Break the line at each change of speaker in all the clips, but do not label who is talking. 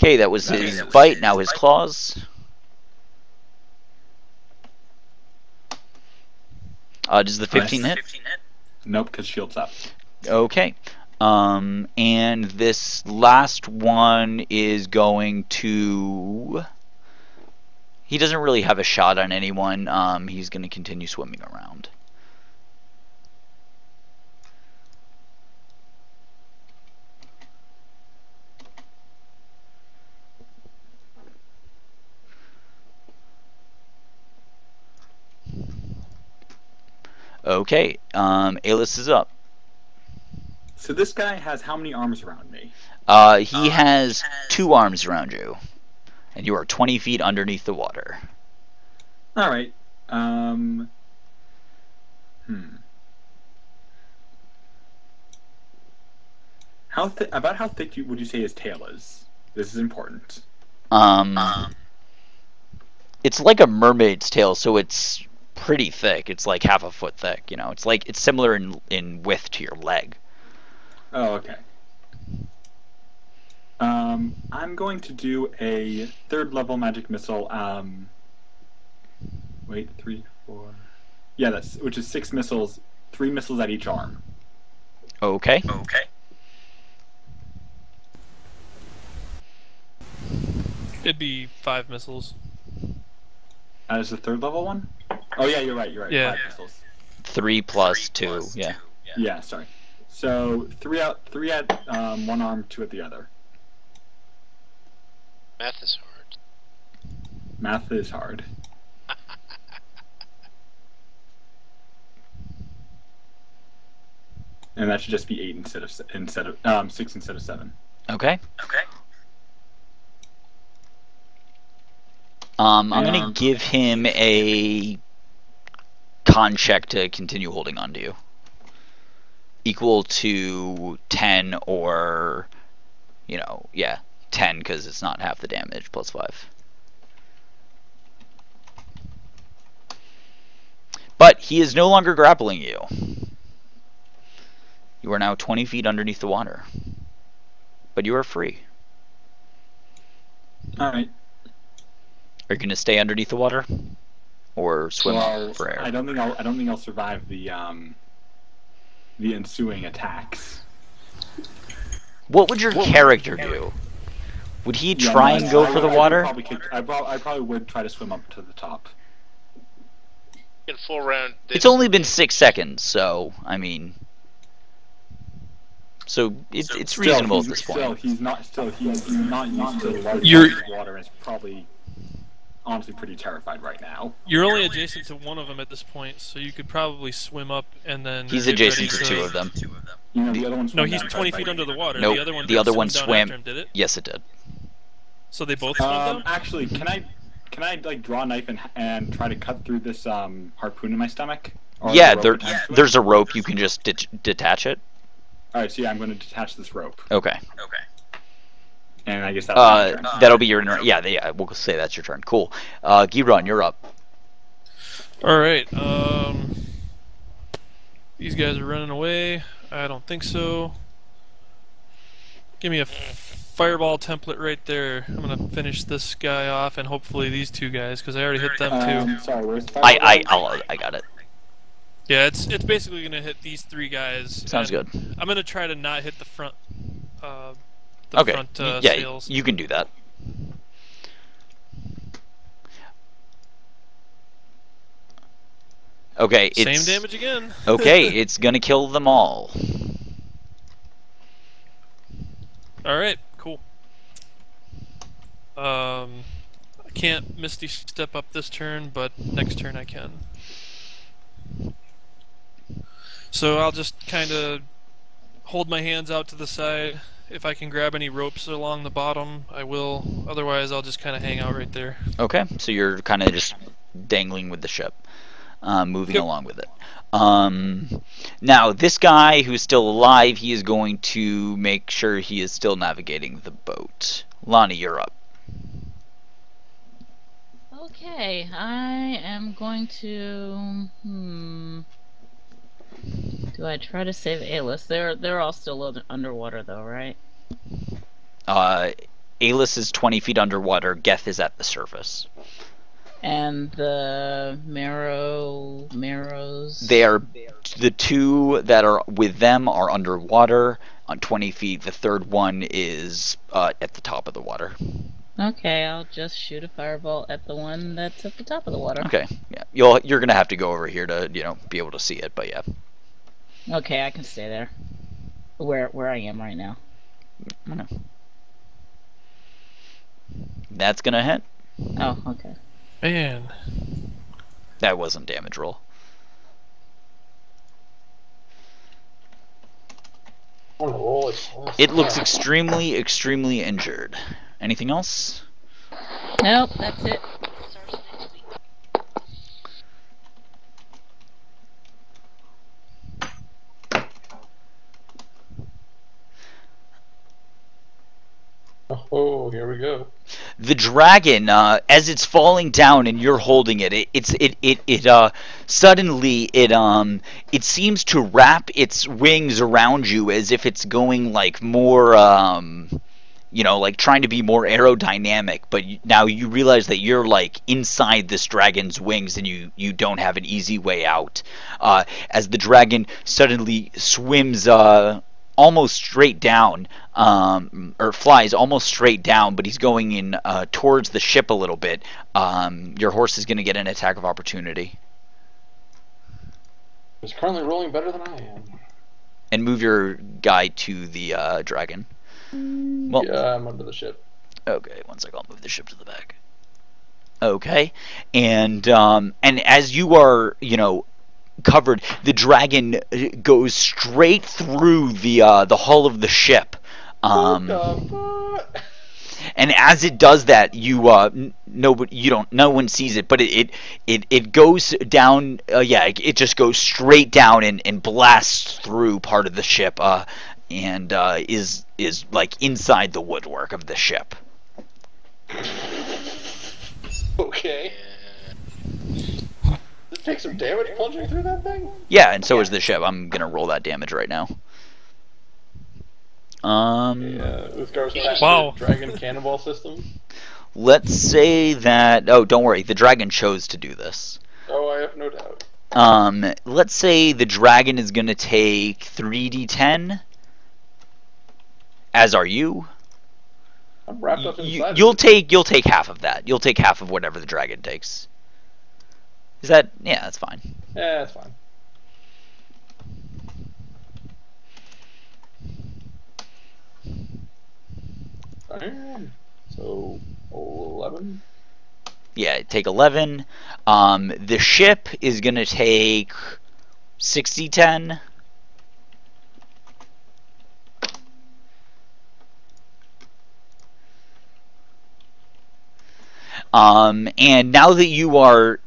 Okay, that was his bite, now his claws. Does the 15 hit?
Nope, because shield's up.
Okay. And this last one is going to... He doesn't really have a shot on anyone. He's going to continue swimming around. Okay, Alis is up.
So this guy has how many arms around me?
He has 2 arms around you, and you are 20 feet underneath the water.
All right. About how thick would you say his tail is? This is important.
It's like a mermaid's tail, so it's pretty thick. It's like half a foot thick. You know, it's similar in width to your leg.
Oh, okay. I'm going to do a 3rd level magic missile. Wait, 3, 4. Yeah, which is 6 missiles, 3 missiles at each arm.
Okay.
It'd be 5 missiles.
That is the 3rd level one? Oh yeah, you're right.
Yeah.
5 missiles.
3 plus 2. Yeah.
Yeah, sorry. So 3 at one arm, 2 at the other.
Math is hard.
Math is hard. And that should just be 8 instead of 6 instead of 7.
Okay. I'm gonna give him a con check to continue holding on to you. Equal to 10 or, 10 because it's not half the damage plus 5. But he is no longer grappling you. You are now 20 feet underneath the water. But you are free.
Alright.
Are you going to stay underneath the water? Or swim up for air?
I don't think I'll survive the ensuing attacks.
What would your character do? Would he try and go for the water?
I probably would try to swim up to the top.
In full round.
It's only been 6 seconds, so I mean, it's reasonable at this point.
He's not used to the large water. And is probably honestly pretty terrified right now.
You're only adjacent to one of them at this point, so you could probably swim up and then.
He's adjacent to 2 of them.
The other one.
No, he's 20 feet under the water.
Nope.
The other one
swam.
after him, did it?
Yes, it did.
So they both swam down?
Actually, can I like draw a knife and try to cut through this harpoon in my stomach?
Yeah, there's a rope. You can just detach it.
All right, so yeah, I'm going to detach this rope.
Okay.
And I guess that'll
be your turn. Yeah, we'll say that's your turn. Cool. Giron, you're up.
All right. These guys are running away. I don't think so. Give me a fireball template right there. I'm gonna finish this guy off, and hopefully these 2 guys, because I already hit them too.
Sorry, where's the fireball?
I got it.
Yeah, it's basically gonna hit these 3 guys.
Sounds good.
I'm gonna try to not hit the front.
Okay.
Sails.
You can do that. Okay.
Same damage again.
Okay, it's gonna kill them all.
All right, cool. I can't Misty Step up this turn, but next turn I can. So I'll just kind of hold my hands out to the side. If I can grab any ropes along the bottom, I will. Otherwise, I'll just kind of hang out right there.
Okay, so you're kind of just dangling with the ship, moving along with it. Now, this guy who's still alive, he is going to make sure he is still navigating the boat. Lonnie, you're up.
Okay, I am going to... Do I try to save Alis? They're all still underwater though, right?
Alis is 20 feet underwater. Geth is at the surface.
And the marrows.
They are the two that are with them are underwater on 20 feet. The third one is at the top of the water.
Okay, I'll just shoot a fireball at the one that's at the top of the water.
Okay, yeah, you're gonna have to go over here to be able to see it, but yeah.
Okay, I can stay there. Where I am right now.
Okay. That's gonna hit.
Oh, okay.
Man.
That wasn't damage roll. It looks extremely, extremely injured. Anything else?
Nope, that's it.
Oh, here we go.
The dragon, as it's falling down and you're holding it, suddenly it seems to wrap its wings around you as if it's going like more, like trying to be more aerodynamic. But now you realize that you're like inside this dragon's wings and you don't have an easy way out. As the dragon suddenly swims almost straight down, or flies almost straight down, but he's going in towards the ship a little bit. Your horse is going to get an attack of opportunity.
He's currently rolling better than I am.
And move your guy to the dragon. Well,
yeah, I'm under the ship.
Okay, one second. I'll move the ship to the back. Okay, and as you are, covered, the dragon goes straight through the hull of the ship. And as it does that, no one sees it, but it goes down. It just goes straight down and blasts through part of the ship, and is like inside the woodwork of the ship.
Okay. Take some damage plunging through that thing?
Yeah, and so is the ship. I'm gonna roll that damage right now.
Uthgar's dragon cannonball system.
Let's say that. Oh, don't worry. The dragon chose to do this.
Oh, I have no doubt.
Let's say the dragon is gonna take 3d10. As are you.
I'm wrapped up inside.
You'll take half of that. You'll take half of whatever the dragon takes. Is that? Yeah, that's fine.
Yeah, that's fine. So 11.
Yeah, take 11. The ship is gonna take 60-10. And now that you are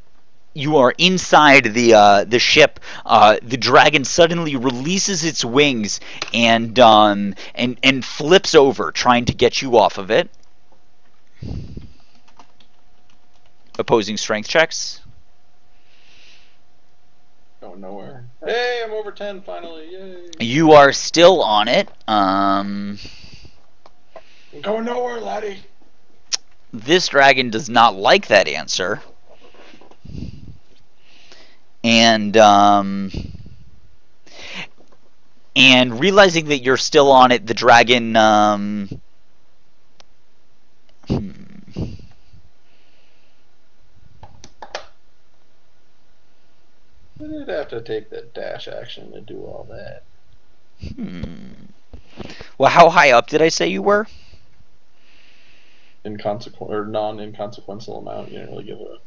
inside the ship, the dragon suddenly releases its wings and flips over, trying to get you off of it. Opposing strength checks.
Going nowhere. Hey, I'm over 10 finally. Yay.
You are still on it.
I'm going nowhere, laddie.
This dragon does not like that answer. And realizing that you're still on it, the dragon
I did have to take the dash action to do all that.
Well, how high up did I say you were?
Non-inconsequential amount. You didn't really give a.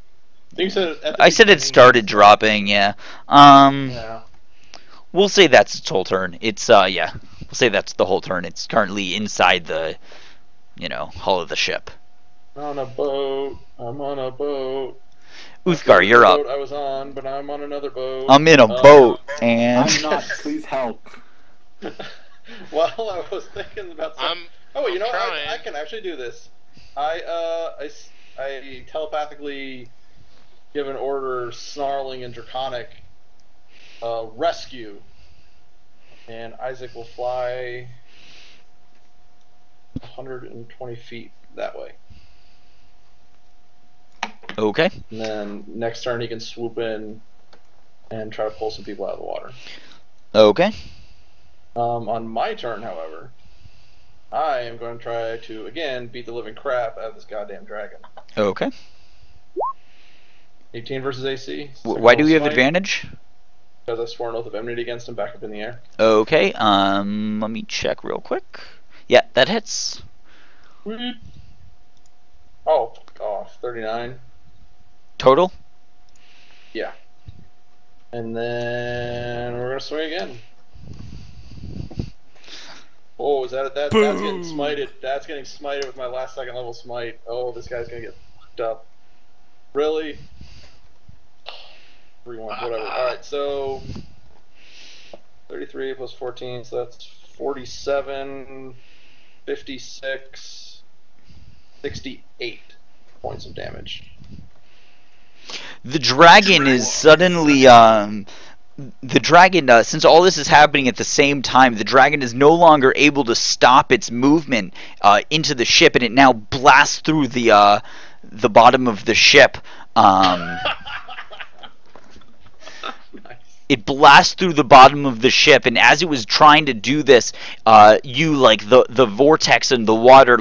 I said it started dropping. Yeah.
Yeah.
We'll say that's its whole turn. It's yeah. We'll say that's the whole turn. It's currently inside the, hull of the ship.
On a boat. I'm on a boat.
Uthgar, you're up.
I was on, but I'm on another boat.
I'm in a boat, and
I'm not. Please help.
Well, I was thinking about something. I can actually do this. I telepathically give an order, snarling and draconic, rescue, and Isaac will fly 120 feet that way.
Okay.
And then next turn he can swoop in and try to pull some people out of the water.
Okay.
On my turn, however, I am going to try to, again, beat the living crap out of this goddamn dragon.
Okay.
18 versus AC.
Why do we have advantage?
Because I swore an oath of enmity against him back up in the air.
Okay, let me check real quick. Yeah, that hits.
Oh, 39.
Total?
Yeah. And then we're going to swing again. Oh, is that that's getting smited. That's getting smited with my last second level smite. Oh, this guy's going to get fucked up. Really? 3-1, whatever. Alright, so 33 plus 14, so that's 47, 56, 68 points of damage.
The dragon is suddenly, since all this is happening at the same time, the dragon is no longer able to stop its movement into the ship, and it now blasts through the bottom of the ship. It blasts through the bottom of the ship, and as it was trying to do this, the vortex and the water,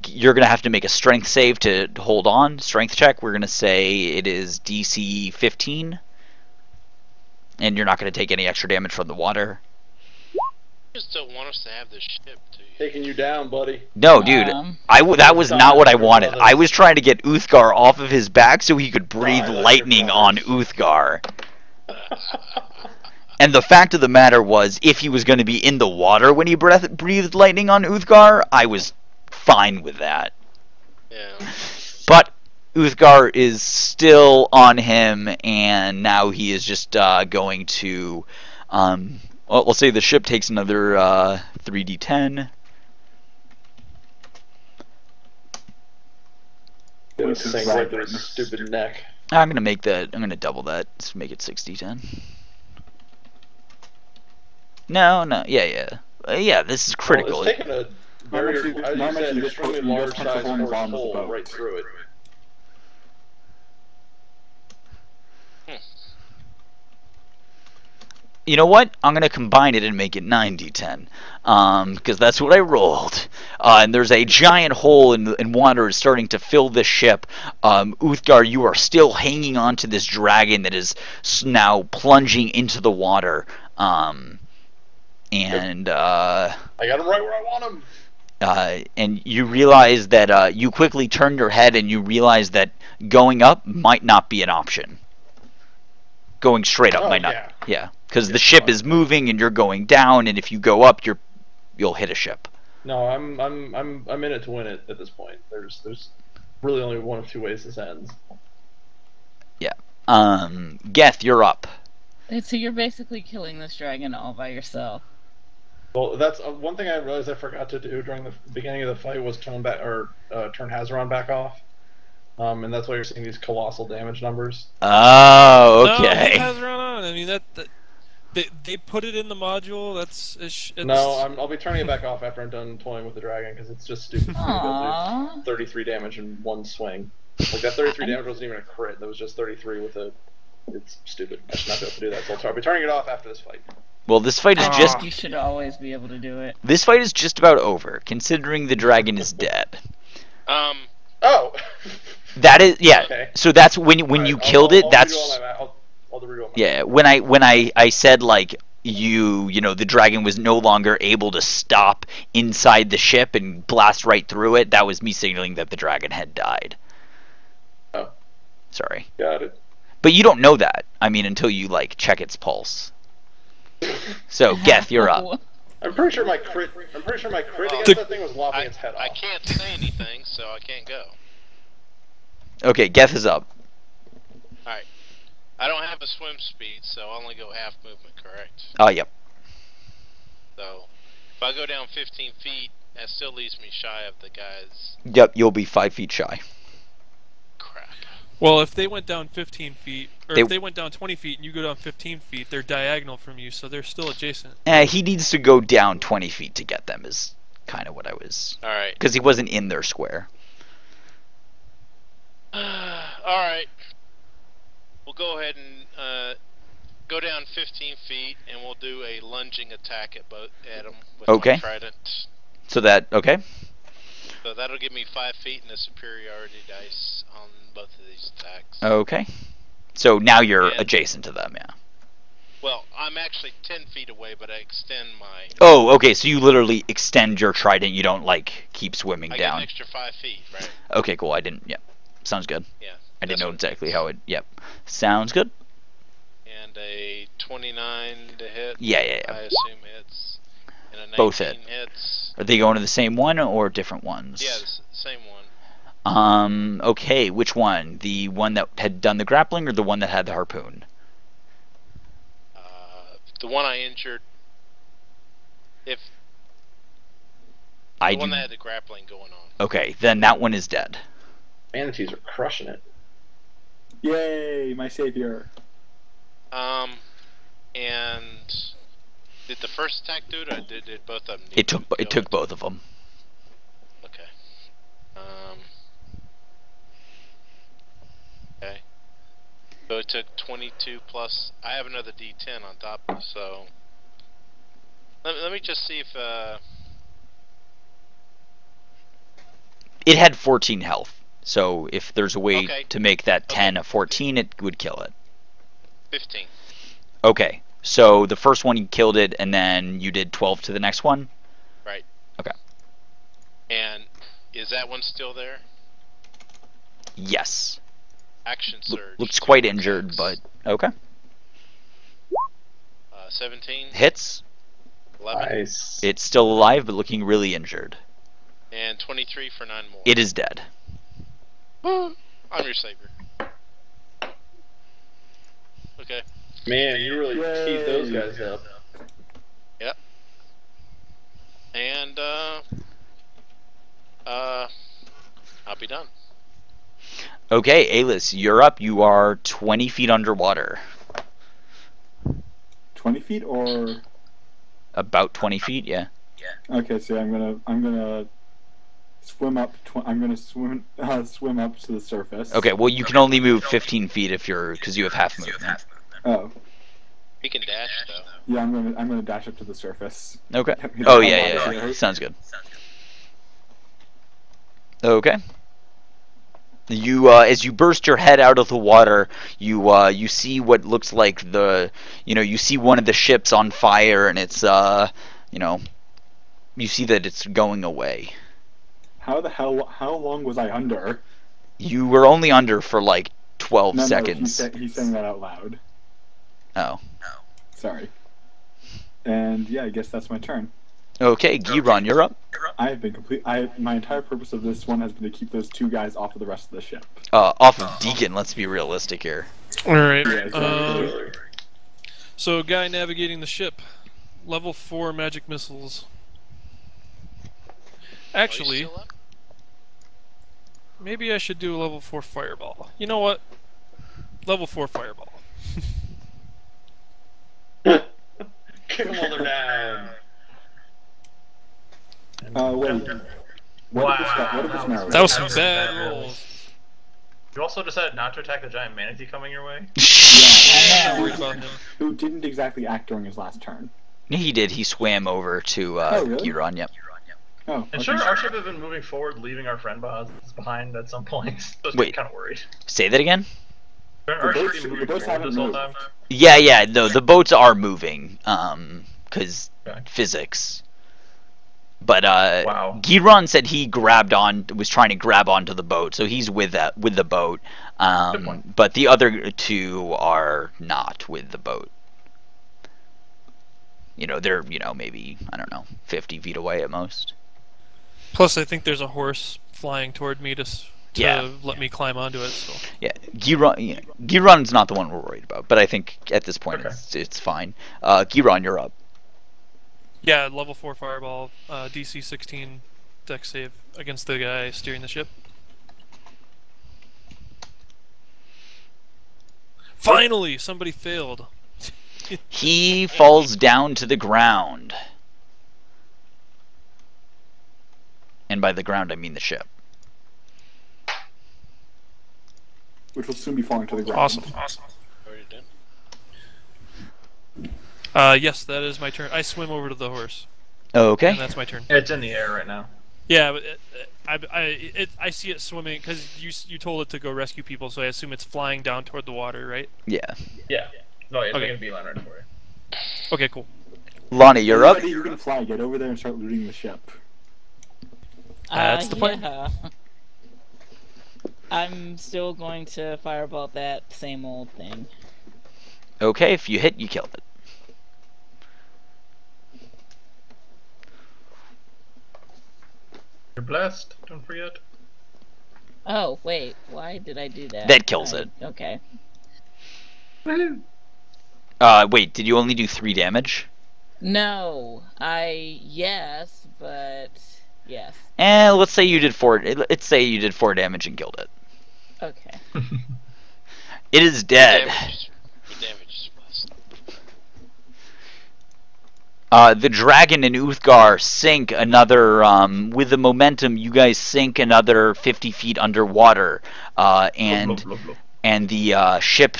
you're gonna have to make a strength save to hold on. Strength check. We're gonna say it is DC 15, and you're not gonna take any extra damage from the water.
You just don't want us to have this ship, do you?
Taking you down, buddy.
No, dude. That was not what I wanted. I was trying to get Uthgar off of his back so he could breathe lightning on Uthgar. And the fact of the matter was, if he was going to be in the water when he breathed lightning on Uthgar, I was fine with that.
Yeah.
But Uthgar is still on him, and now he is just going to... we'll say the ship takes another 3d10.
Sink right through his stupid neck.
I'm gonna double that. Let's make it 6d10. No, yeah. This is critical.
Well, it's taken a very, extremely large size hole right through it.
You know what? I'm going to combine it and make it 9d10. Because that's what I rolled. And there's a giant hole in water is starting to fill this ship. Uthgar, you are still hanging on to this dragon that is now plunging into the water. I got him
right where I want him.
And you realize that you quickly turn your head and you realize that going up might not be an option. Going straight up might not. Yeah. Because the ship is moving and you're going down, and if you go up, you'll hit a ship.
No, I'm in it to win it at this point. There's really only one of two ways this ends.
Yeah. Geth, you're up.
So you're basically killing this dragon all by yourself.
Well, that's one thing I realized I forgot to do during the beginning of the fight was turn Hazaron back off. And that's why you're seeing these colossal damage numbers.
Oh, okay.
No, Hazaron on. I mean they put it in the module. It's
No, I'll be turning it back off after I'm done toying with the dragon because it's just stupid. 33 damage in one swing. Like that 33 damage wasn't even a crit. That was just 33 with a. It's stupid. I should not be able to do that. So I'll be turning it off after this fight.
Well, this fight is just.
You should always be able to do it.
This fight is just about over, considering the dragon is dead.
Oh.
That is
Okay.
So that's when you killed it. That's. Yeah, when I said the dragon was no longer able to stop inside the ship and blast right through it, that was me signaling that the dragon had died.
Oh.
Sorry.
Got it.
But you don't know that, until you, check its pulse. So, Geth, you're up.
I'm pretty sure my crit against that thing was lopping its head off.
I can't say anything, so I can't go.
Okay, Geth is up.
Alright. I don't have a swim speed, so I only go half movement, correct?
Yep.
So, if I go down 15 feet, that still leaves me shy of the guys.
Yep, you'll be 5 feet shy.
Crap.
Well, if they went down 15 feet, or if they went down 20 feet and you go down 15 feet, they're diagonal from you, so they're still adjacent.
He needs to go down 20 feet to get them, is kind of what I was.
All right.
Because he wasn't in their square.
All right. We'll go ahead and go down 15 feet, and we'll do a lunging attack at him with my trident.
So okay.
So that'll give me 5 feet and a superiority dice on both of these attacks.
Okay. So now you're adjacent to them, yeah.
Well, I'm actually 10 feet away, but I extend my...
Oh, okay, so you literally extend your trident, you don't, like, keep swimming down.
I get an extra 5 feet, right?
Okay, cool, I didn't, yep. Sounds good.
Yeah.
I didn't know exactly how it, yep. Sounds good.
And a 29 to hit.
Yeah.
I assume hits. And a 19
both hit.
Hits.
Are they going to the same one or different ones?
Yeah, the same one.
Okay, which one? The one that had done the grappling or the one that had the harpoon?
The one I injured. The one that had the grappling going on.
Okay, then that one is dead.
Manatees are crushing it.
Yay, my savior.
And did the first attack do it, or did both of them?
It took both of them.
Okay. Okay. So it took 22 plus. I have another D10 on top, so let me just see if
it had 14 health. So if there's a way to make that 10 a 14, it would kill it.
15.
Okay. So the first one you killed it, and then you did 12 to the next one?
Right.
Okay.
And is that one still there?
Yes.
Action surge.
Looks quite injured, but okay.
17.
Hits.
11.
Nice.
It's still alive, but looking really injured.
And 23 for 9 more.
It is dead.
I'm your savior. Okay.
Man, you really teed those guys up.
Yep. And I'll be done.
Okay, Alis, you're up. You are 20 feet underwater.
20 feet or
about 20 feet, yeah.
Okay, so I'm gonna swim up. I'm gonna swim up to the surface.
Okay, well you can only move 15 feet because you have half movement.
Oh.
We can dash though.
Yeah, I'm gonna dash up to the surface.
Okay. Oh yeah. Sounds good. Okay. You as you burst your head out of the water, you see what looks like you see one of the ships on fire, and it's you see that it's going away.
How long was I under?
You were only under for like 12 seconds.
No, he's saying that out loud.
Oh.
Sorry. And yeah, I guess that's my turn.
Okay, Giron, you're up.
I have been my entire purpose of this one has been to keep those two guys off of the rest of the ship.
Off of Deacon, let's be realistic here.
Alright.
Yeah, exactly.
So, guy navigating the ship. Level 4 magic missiles. Actually, maybe I should do a level 4 fireball. You know what? Level 4 fireball.
Kick them while they're down.
Wait. What if it's narrow?
That was some bad rolls.
You also decided not to attack the giant manatee coming your way?
Yeah, I'm worried about him.
Who didn't exactly act during his last turn.
He did. He swam over to
really?
Giron, yep.
Oh,
And sure, our ship has been moving forward, leaving our friend behind at some point. So I was
Wait.
kind of worried.
Say that again?
Our
boats-
ship moving
the boats
forward
haven't
this whole
moved.
time?
Yeah, no, the boats are moving, because
Okay.
physics. But
Wow.
Giron said he was trying to grab onto the boat, so he's with the boat.
Good point.
But the other two are not with the boat. They're maybe 50 feet away at most.
Plus, I think there's a horse flying toward me to
Yeah.
let me climb onto it. So.
Yeah, Giron's not the one we're worried about, but I think at this point it's fine. Giron, you're up.
Yeah, level 4 fireball, DC 16 dex save against the guy steering the ship. Finally, somebody failed.
He falls down to the ground. And by the ground, I mean the ship.
Which will soon be falling to the ground.
Awesome. Yes, that is my turn. I swim over to the horse.
Okay.
And that's my turn.
It's in the air right now.
Yeah, but I see it swimming because you told it to go rescue people, so I assume it's flying down toward the water, right?
Yeah.
Yeah. No, it's
Okay.
going to be line right for you.
Okay, cool.
Lonnie, you're up.
You're gonna fly. Get over there and start looting the ship.
That's the plan.
Yeah. I'm still going to fireball that same old thing.
Okay, if you hit, you killed it.
You're blessed. Don't forget.
Oh, wait. Why did I do that?
That kills it.
Okay.
Wait, did you only do 3 damage?
No. Yes, but... Yes.
Let's say you did 4. Let's say you did 4 damage and killed it.
Okay.
It is dead. The dragon and Uthgar sink another, with the momentum, you guys sink another 50 feet underwater, and the ship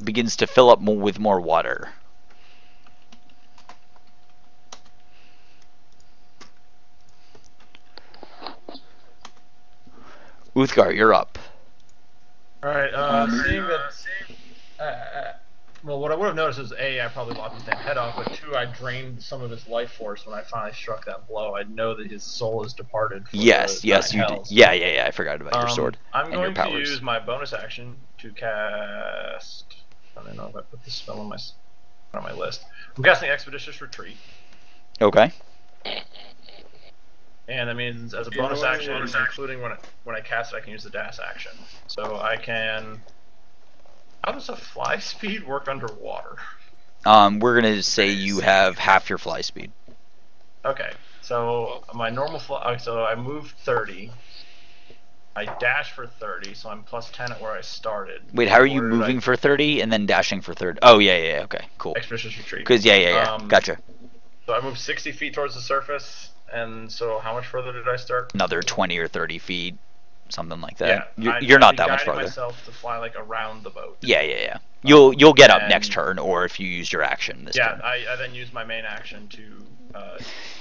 begins to fill up with more water. Uthgar, you're up.
Alright, seeing that... well, what I would have noticed is, A, I probably lopped his damn head off, but 2, I drained some of his life force when I finally struck that blow. I know that his soul is departed.
Yes, you did. Yeah, I forgot about your sword
I'm
and your
going to
powers.
use my bonus action to cast... I don't know if I put this spell on my list. I'm casting Expeditious Retreat.
Okay.
And that means, as a bonus action, including when I cast it, I can use the dash action. So I can... How does a fly speed work underwater?
We're gonna say you have half your fly speed.
Okay, so my normal fly... So I moved 30. I dash for 30, so I'm plus 10 at where I started.
Wait, how are you moving for 30 and then dashing for 30? Oh, yeah, okay, cool.
Expeditious Retreat.
Because, yeah, gotcha.
So I moved 60 feet towards the surface, and so how much further did I start?
Another 20 or 30 feet, something like that.
Yeah,
you're not that much farther.
Myself to fly like around the boat.
Yeah. You'll get up next turn, or if you use your action this turn.
Yeah, I then use my main action to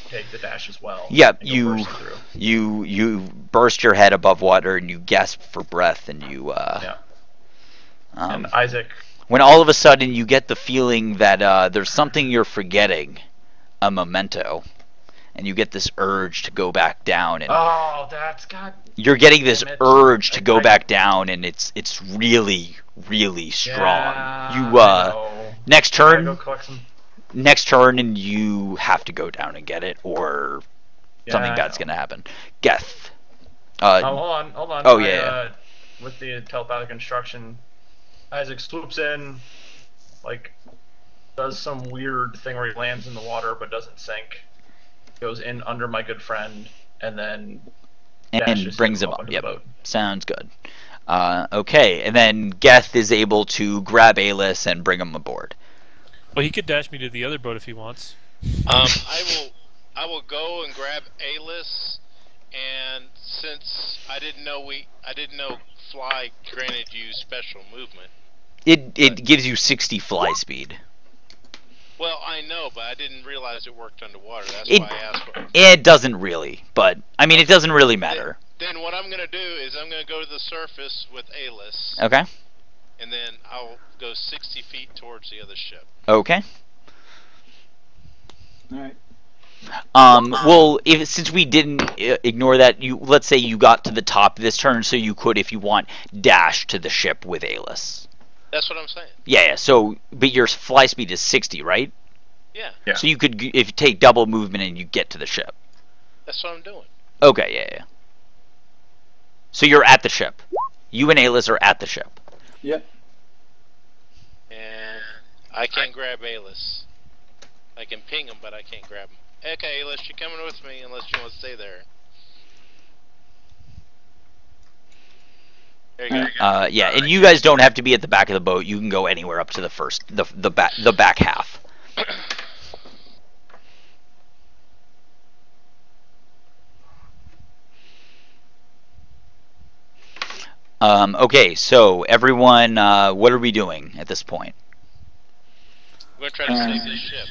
take the dash as well.
Yep, you burst your head above water and you gasp for breath and you
and Isaac.
When all of a sudden you get the feeling that there's something you're forgetting, a memento, and you get this urge to go back down and you're getting this urge to go back down and it's really strong. Next turn and you have to go down and get it or something bad's gonna happen. Geth.
Hold on.
Oh yeah.
With the telepathic instruction, Isaac swoops in, does some weird thing where he lands in the water but doesn't sink. Goes in under my good friend and then
brings him up. Yep. Sounds good. Okay, and then Geth is able to grab Alis and bring him aboard.
Well, he could dash me to the other boat if he wants.
I will go and grab Alis, and since I didn't know fly granted you special movement.
It gives you 60 fly speed.
Well, I know, but I didn't realize it worked underwater. That's why I asked for it.
It doesn't really, but I mean, it doesn't really matter.
Then what I'm gonna do is I'm gonna go to the surface with Alis.
Okay.
And then I'll go 60 feet towards the other ship.
Okay.
Alright.
Well, since we didn't ignore that, let's say you got to the top this turn, so you could, if you want, dash to the ship with Alis.
That's what I'm saying.
Yeah. So, but your fly speed is 60, right?
Yeah.
So you could, if you take double movement and you get to the ship.
That's what I'm doing.
Okay. Yeah. So you're at the ship. You and Alis are at the ship.
Yep.
And I can't grab Alis. I can ping him, but I can't grab him. Okay, Alis, you're coming with me unless you want to stay there. There you go.
Yeah, and you guys don't have to be at the back of the boat. You can go anywhere up to the back half. Okay, so everyone, what are we doing at this point?
We're gonna try to save this ship.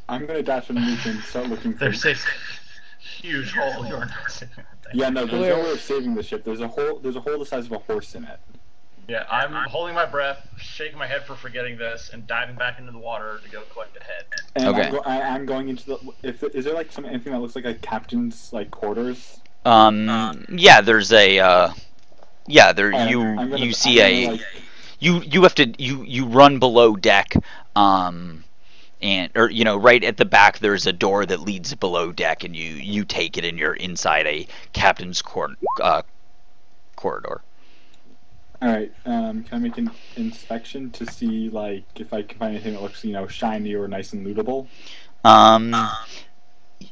I'm gonna dash underneath and start looking for.
There's a huge hole. You're not saving that thing.
Yeah, no, there's no way of saving the ship. There's a hole. There's a hole the size of a horse in it.
Yeah, I'm holding my breath, shaking my head for forgetting this, and diving back into the water to go collect the head.
And
okay.
I'm going into the. Is there like anything that looks like a captain's like quarters?
Yeah, there's a. Yeah, there you see a. You have to you run below deck, and right at the back there's a door that leads below deck, and you take it and you're inside a captain's corridor.
All right. Can I make an inspection to see like if I can find anything that looks shiny or nice and lootable?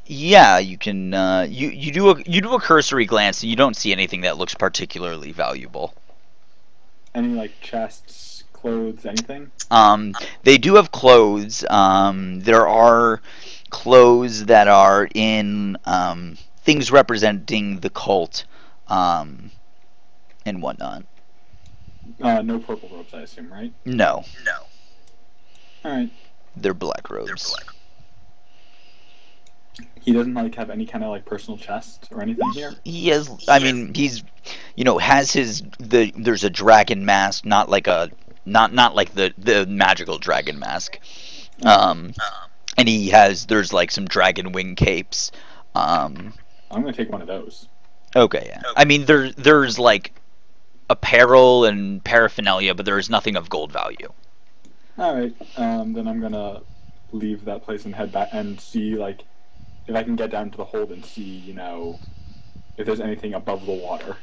Yeah, you can. You do a cursory glance, and you don't see anything that looks particularly valuable.
Any like chests, clothes, anything?
They do have clothes. There are clothes that are in things representing the cult, and whatnot.
No purple robes, I assume, right?
No.
All right.
They're black robes.
He doesn't like have any kind of like personal chest or anything here.
He has. I mean, he's, has there's a dragon mask, not like the magical dragon mask. And there's like some dragon wing capes.
I'm gonna take one of those.
Okay, yeah. I mean, there's like apparel and paraphernalia, but there is nothing of gold value.
All right. Then I'm gonna leave that place and head back and see like if I can get down to the hold and see if there's anything above the water.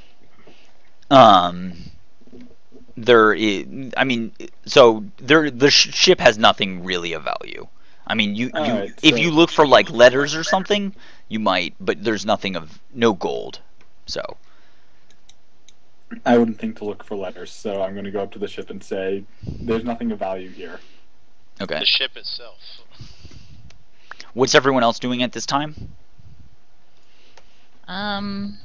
There is. I mean, so the ship has nothing really of value. I mean, if you look for like letters or something, you might, but there's no gold. So
I wouldn't think to look for letters, so I'm going to go up to the ship and say, "There's nothing of value here."
Okay.
The ship itself.
What's everyone else doing at this time?
Can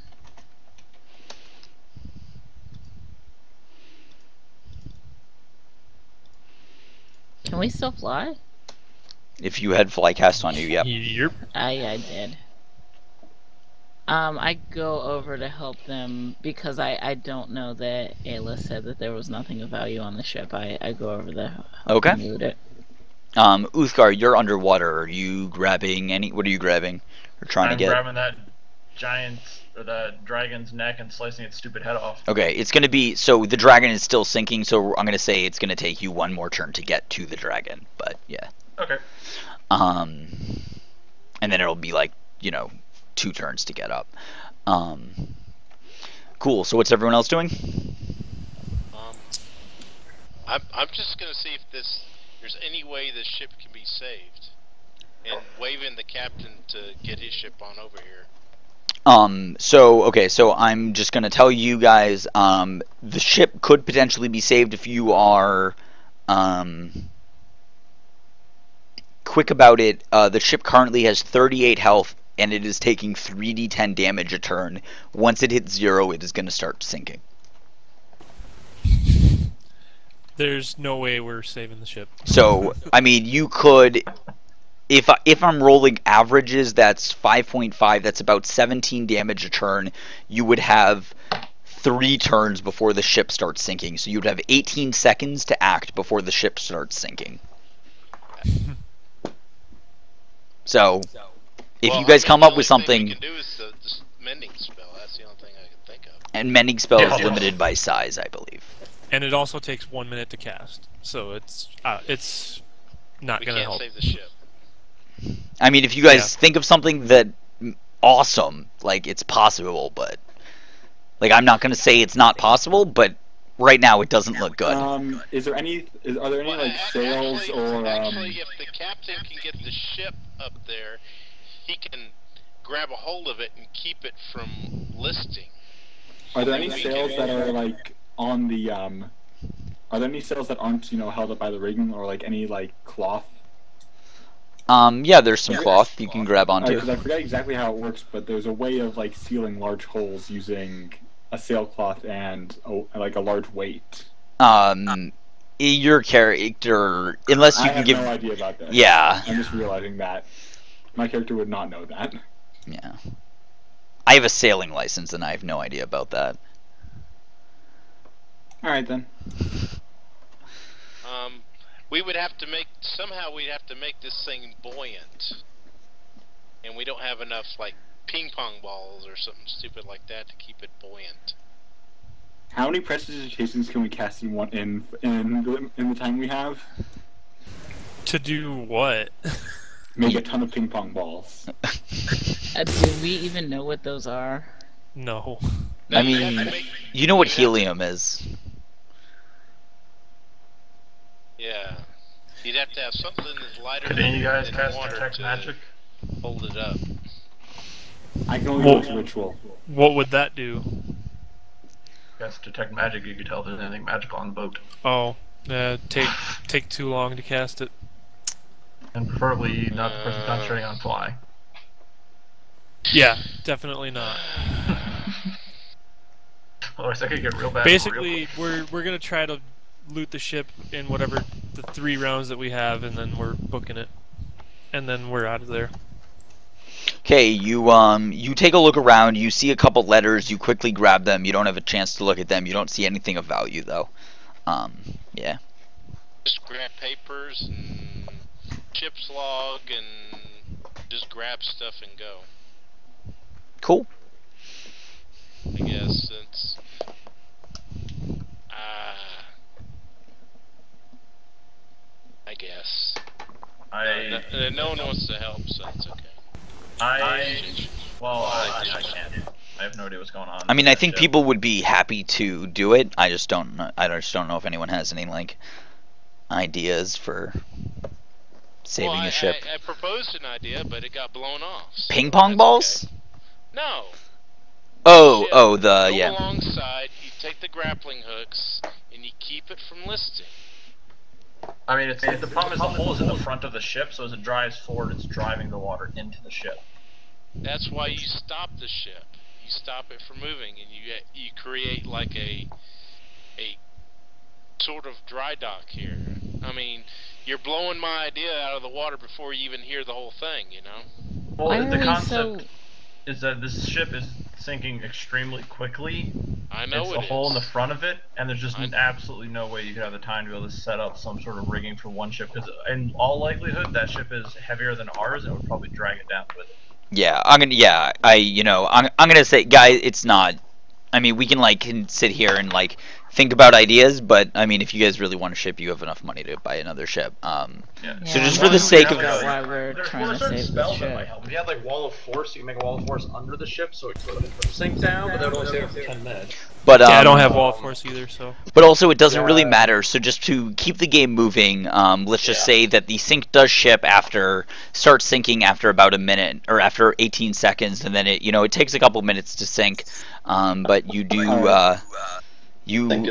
we still fly?
If you had fly cast on you, yep.
Yep.
I did. I go over to help them because I don't know that Ayla said that there was nothing of value on the ship. I go over to help them loot it.
Uthgar, you're underwater. Are you grabbing what are you grabbing? Or trying to get?
I'm grabbing that giant, or the dragon's neck and slicing its stupid head off.
Okay, it's gonna be, so the dragon is still sinking, so I'm gonna say it's gonna take you one more turn to get to the dragon, but yeah.
Okay.
And then it'll be like, 2 turns to get up. Cool, so what's everyone else doing?
I'm just gonna see if there's any way this ship can be saved, and waving the captain to get his ship on over here.
So I'm just gonna tell you guys, the ship could potentially be saved if you are, quick about it. The ship currently has 38 health, and it is taking 3d10 damage a turn. Once it hits 0, it is gonna start sinking.
There's no way we're saving the ship.
So, I mean, you could, if I'm rolling averages, that's 5.5, that's about 17 damage a turn. You would have 3 turns before the ship starts sinking. So you'd have 18 seconds to act before the ship starts sinking. So, if you guys come up with something...
The only thing we can do is the mending spell. That's the only thing I can think of.
And mending spell is limited by size, I believe.
And it also takes 1 minute to cast, so it's not going to help.
We can't save the ship.
I mean, if you guys think of something that awesome, like it's possible, but like I'm not going to say it's not possible, but right now it doesn't look good.
Are there any like sails or?
Actually, if the captain can get the ship up there, he can grab a hold of it and keep it from listing.
Are there any sails that are like on the Are there any sails that aren't held up by the rigging or like any like cloth?
Yeah, there's some cloth you can grab onto.
Because I forget exactly how it works, but there's a way of like sealing large holes using a sailcloth and like a large weight.
Your character, unless you can give.
I have no idea about this.
Yeah.
I'm just realizing that my character would not know that.
Yeah. I have a sailing license, and I have no idea about that.
All right then.
We would have to we'd have to make this thing buoyant, and we don't have enough like ping pong balls or something stupid like that to keep it buoyant.
How many prestidigitations can we cast in the time we have?
To do what?
Make a ton of ping pong balls.
Do we even know what those are?
No.
I mean, you know what helium is.
Yeah. You'd have to have something that's lighter
than
than
you guys cast
water
detect
to
magic?
hold it up.
I can only use ritual.
What would that do?
Cast detect magic, you could tell if there's anything magical on the boat.
Oh, take too long to cast it.
And preferably not the person concentrating on fly.
Yeah, definitely not.
Otherwise, that could get real bad.
Basically, we're gonna try to loot the ship in whatever the 3 rounds that we have, and then we're booking it, and then we're out of there.
Okay, you take a look around. You see a couple letters. You quickly grab them. You don't have a chance to look at them. You don't see anything of value, though. Yeah.
Just grab papers and ship's log and just grab stuff and go.
Cool.
I guess it's I guess. No one wants to help, so it's okay.
I can't. I have no idea what's going on.
I mean, I think people would be happy to do it. I just don't know if anyone has any like ideas for saving a ship.
I proposed an idea, but it got blown off. So
ping pong balls?
Okay. No.
Oh,
Go alongside, you take the grappling hooks, and you keep it from listing.
I mean, the problem is the hole is in the front of the ship, so as it drives forward, it's driving the water into the ship.
That's why you stop the ship. You stop it from moving, and you create like a sort of dry dock here. I mean, you're blowing my idea out of the water before you even hear the whole thing, you know?
Well, the concept is that this ship is sinking extremely quickly.
I know
it's the hole in the front of it, and there's just absolutely no way you could have the time to be able to set up some sort of rigging for one ship, because in all likelihood that ship is heavier than ours and would probably drag it down with it.
Yeah, I'm gonna say, guys, it's not. I mean, we can sit here and like think about ideas, but I mean, if you guys really want a ship, you have enough money to buy another ship. So just for the sake of
why we're trying to save the ship.
That might help. If you had like wall of force, you can make a wall of force under the ship so it could sink down, but that would only save it for 10 minutes.
But
I don't have wall of force either, so.
But also, it doesn't really matter. So just to keep the game moving, let's just say that the sink does start sinking after about a minute or after 18 seconds, and then it takes a couple minutes to sink. But you do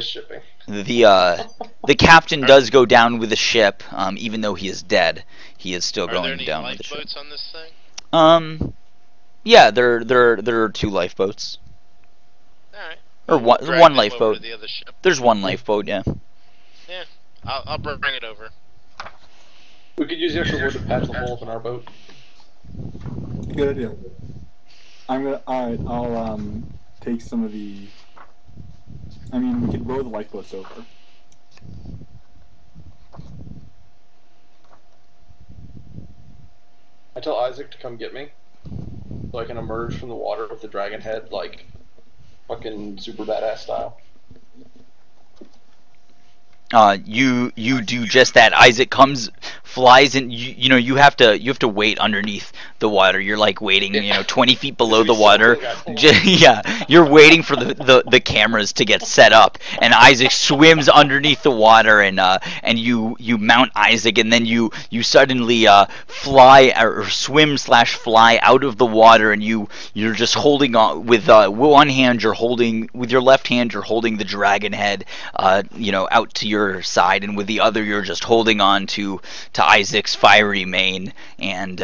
shipping.
The captain does go down with the ship, even though he is dead. He is still going down with the ship.
Are there any lifeboats on this thing?
Yeah, there are 2 lifeboats.
Alright.
Or one lifeboat. There's one lifeboat, yeah.
Yeah, I'll bring it over.
We could use the extra wood to patch the hole in our boat.
Good idea. I'll take some of the. I mean, we could row the lifeboats over.
I tell Isaac to come get me, so I can emerge from the water with the dragon head, like fucking super badass style.
You do just that. Isaac flies, and you have to wait underneath the water. You're like waiting, 20 feet below the water. Yeah, you're waiting for the cameras to get set up, and Isaac swims underneath the water, and you mount Isaac, and then you suddenly fly or swim/fly out of the water, and you're just holding on with one hand. With your left hand, you're holding the dragon head, out to your side, and with the other you're just holding on to Isaac's fiery mane, and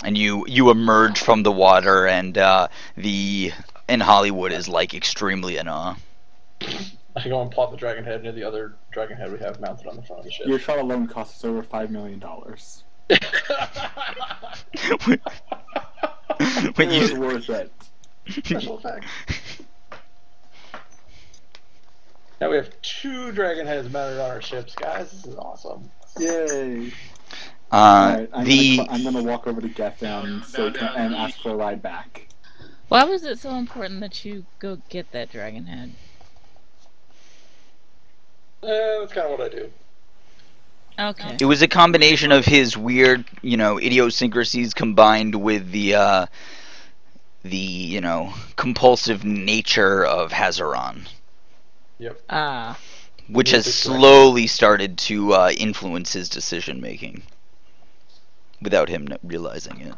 you emerge from the water, and the and Hollywood is like extremely in awe.
I go and plot the dragon head near the other dragon head we have mounted on the front of the ship.
Your shot alone costs us over $5 million.
When
It was worth it.
Special effect. Now we have 2 dragon heads mounted on our ships, guys. This is awesome.
Yay! Right, I'm gonna walk over to Gethan and ask for a ride back.
Why was it so important that you go get that dragon head?
That's kind of what I do.
Okay.
It was a combination of his weird, idiosyncrasies combined with the compulsive nature of Hazaron.
Yep.
Which has slowly started to influence his decision making, without him realizing it.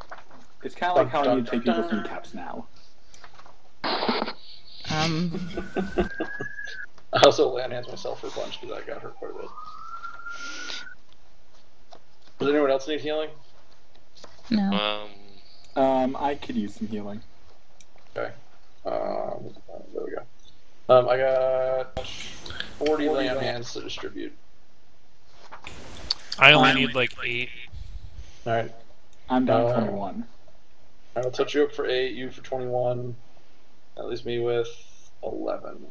It's kind of like how I need to take people's kneecaps now.
I also land hands myself for a bunch because I got hurt quite a bit. Does anyone else need healing?
No.
I could use some healing.
Okay. There we go. I got 40 lamb hands to distribute.
I only need like 8.
Alright.
I'm down 21.
I'll touch you up for 8, you for 21. That leaves me with 11.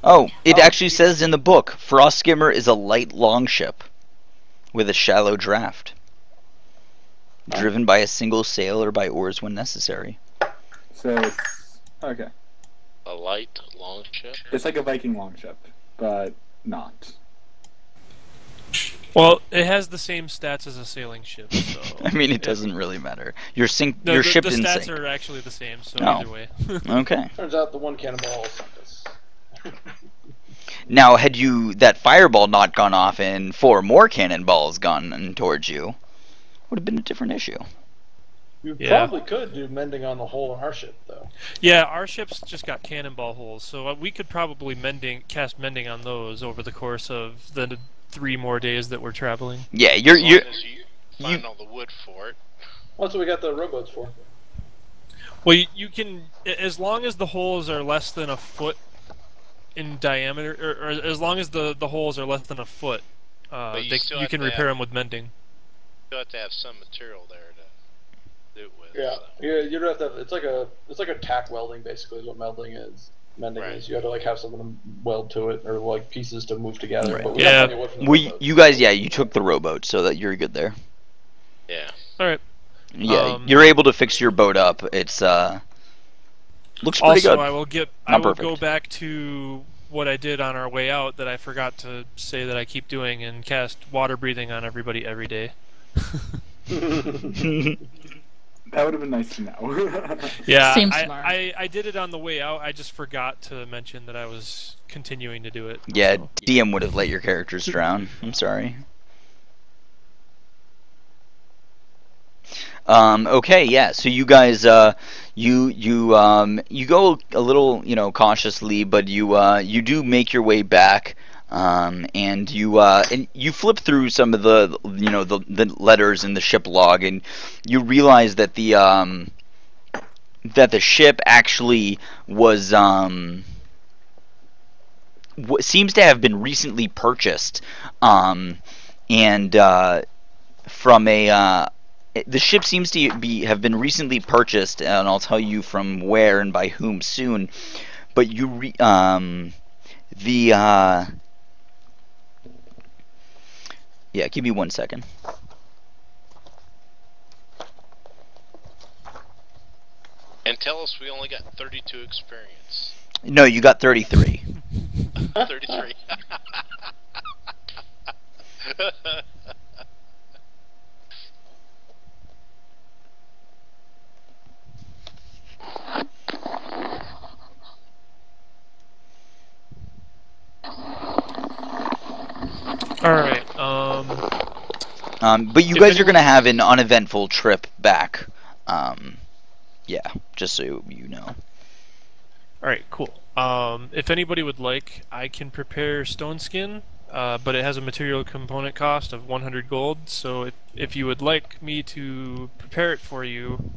Oh, it actually says in the book, Frost Skimmer is a light longship with a shallow draft, driven by a single sail or by oars when necessary.
So it's okay.
A light longship?
It's like a Viking longship, but not.
Well, it has the same stats as a sailing ship, so...
I mean, it doesn't really matter. Your ship
the
didn't sink.
The stats are actually the same, so either way.
Okay.
Turns out the one cannonball sunk us.
Now, had that fireball not gone off and 4 more cannonballs gone towards you, would have been a different issue.
You probably could do mending on the hull on our ship, though.
Yeah, our ship's just got cannonball holes, so we could probably cast mending on those over the course of the 3 more days that we're traveling.
Yeah,
as long as you find all the wood for it.
Well, that's what we got the rowboats for.
Well, you can, as long as the holes are less than a foot in diameter, or as long as the holes are less than a foot, you can repair them with mending.
You still have to have some material there to do it with.
Yeah, you don't have to have, it's like a tack welding basically is what mending is. You have to like have something to weld to it or like pieces to move together.
Right.
But we
you guys, you took the rowboat, so that you're good there.
Yeah.
All right.
Yeah, you're able to fix your boat up. It's looks pretty good.
Also, I will go back to what I did on our way out that I forgot to say that I keep doing and cast water breathing on everybody every day.
That would have been nice to know.
Yeah,
Seems smart.
I did it on the way out. I just forgot to mention that I was continuing to do it.
Yeah,
so.
DM would have let your characters drown. I'm sorry. Okay, yeah. So you guys, you go a little, cautiously, but you do make your way back, and you flip through some of the letters in the ship log, and you realize that the ship actually was seems to have been recently purchased, and from a the ship seems to have been recently purchased, and I'll tell you from where and by whom soon. But yeah, give me 1 second.
And tell us we only got 32 experience.
No, you got 33.
33.
Alright,
but you guys are going to have an uneventful trip back. Yeah, just so you know.
Alright, cool. If anybody would like, I can prepare stone skin, but it has a material component cost of 100 gold, so if you would like me to prepare it for you,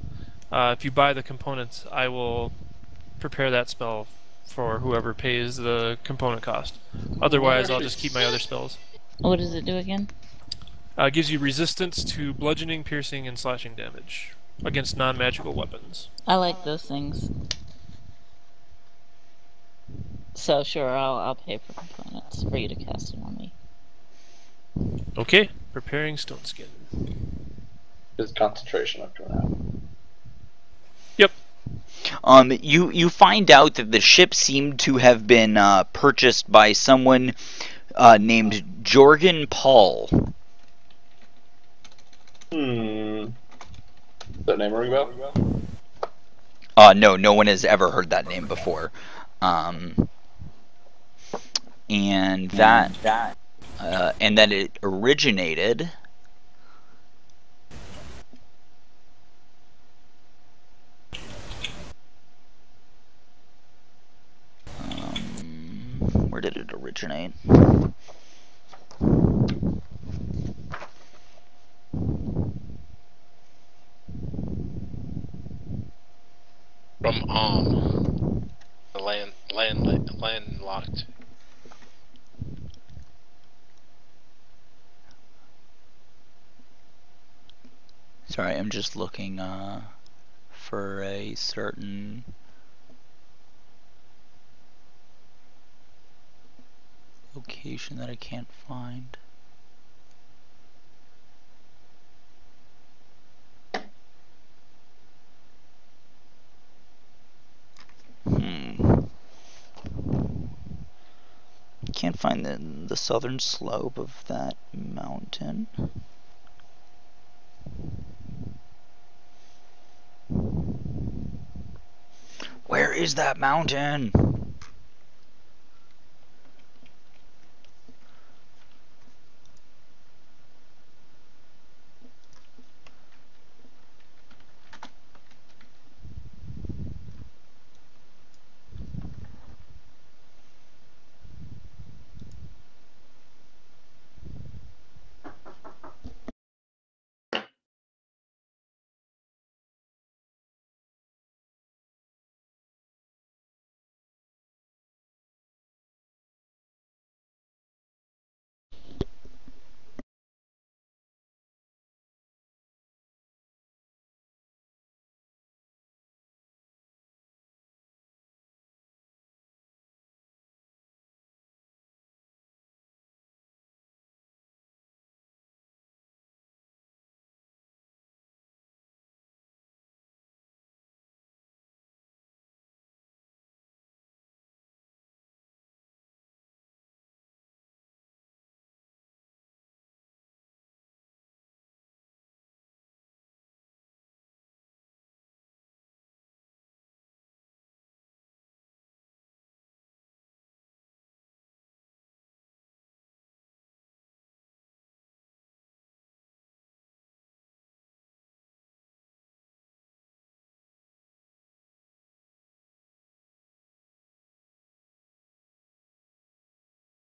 If you buy the components, I will prepare that spell for whoever pays the component cost. Otherwise, I'll just keep my other spells.
What does it do again?
It gives you resistance to bludgeoning, piercing, and slashing damage against non-magical weapons.
I like those things. So sure, I'll pay for components for you to cast it on me.
Okay, preparing stone skin.
There's concentration up to now.
Yep.
You find out that the ship seemed to have been purchased by someone named Jorgen Paul.
Does that name ring a
bell? No one has ever heard that name before. And that it originated where did it originate?
From the landlocked.
Sorry, I'm just looking for a certain location that I can't find. Can't find the southern slope of that mountain. Where is that mountain?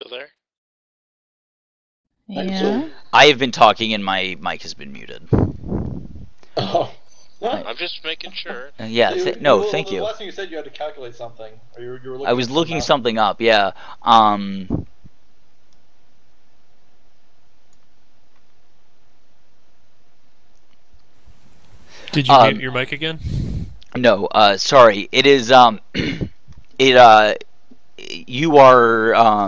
Still there?
Yeah.
I have been talking and my mic has been muted.
Oh.
I'm just making sure.
Yeah, thank you.
The last thing you said, you had to calculate something. Or you were looking
I was looking something up, yeah.
Did you mute your mic again?
No, sorry. It is you are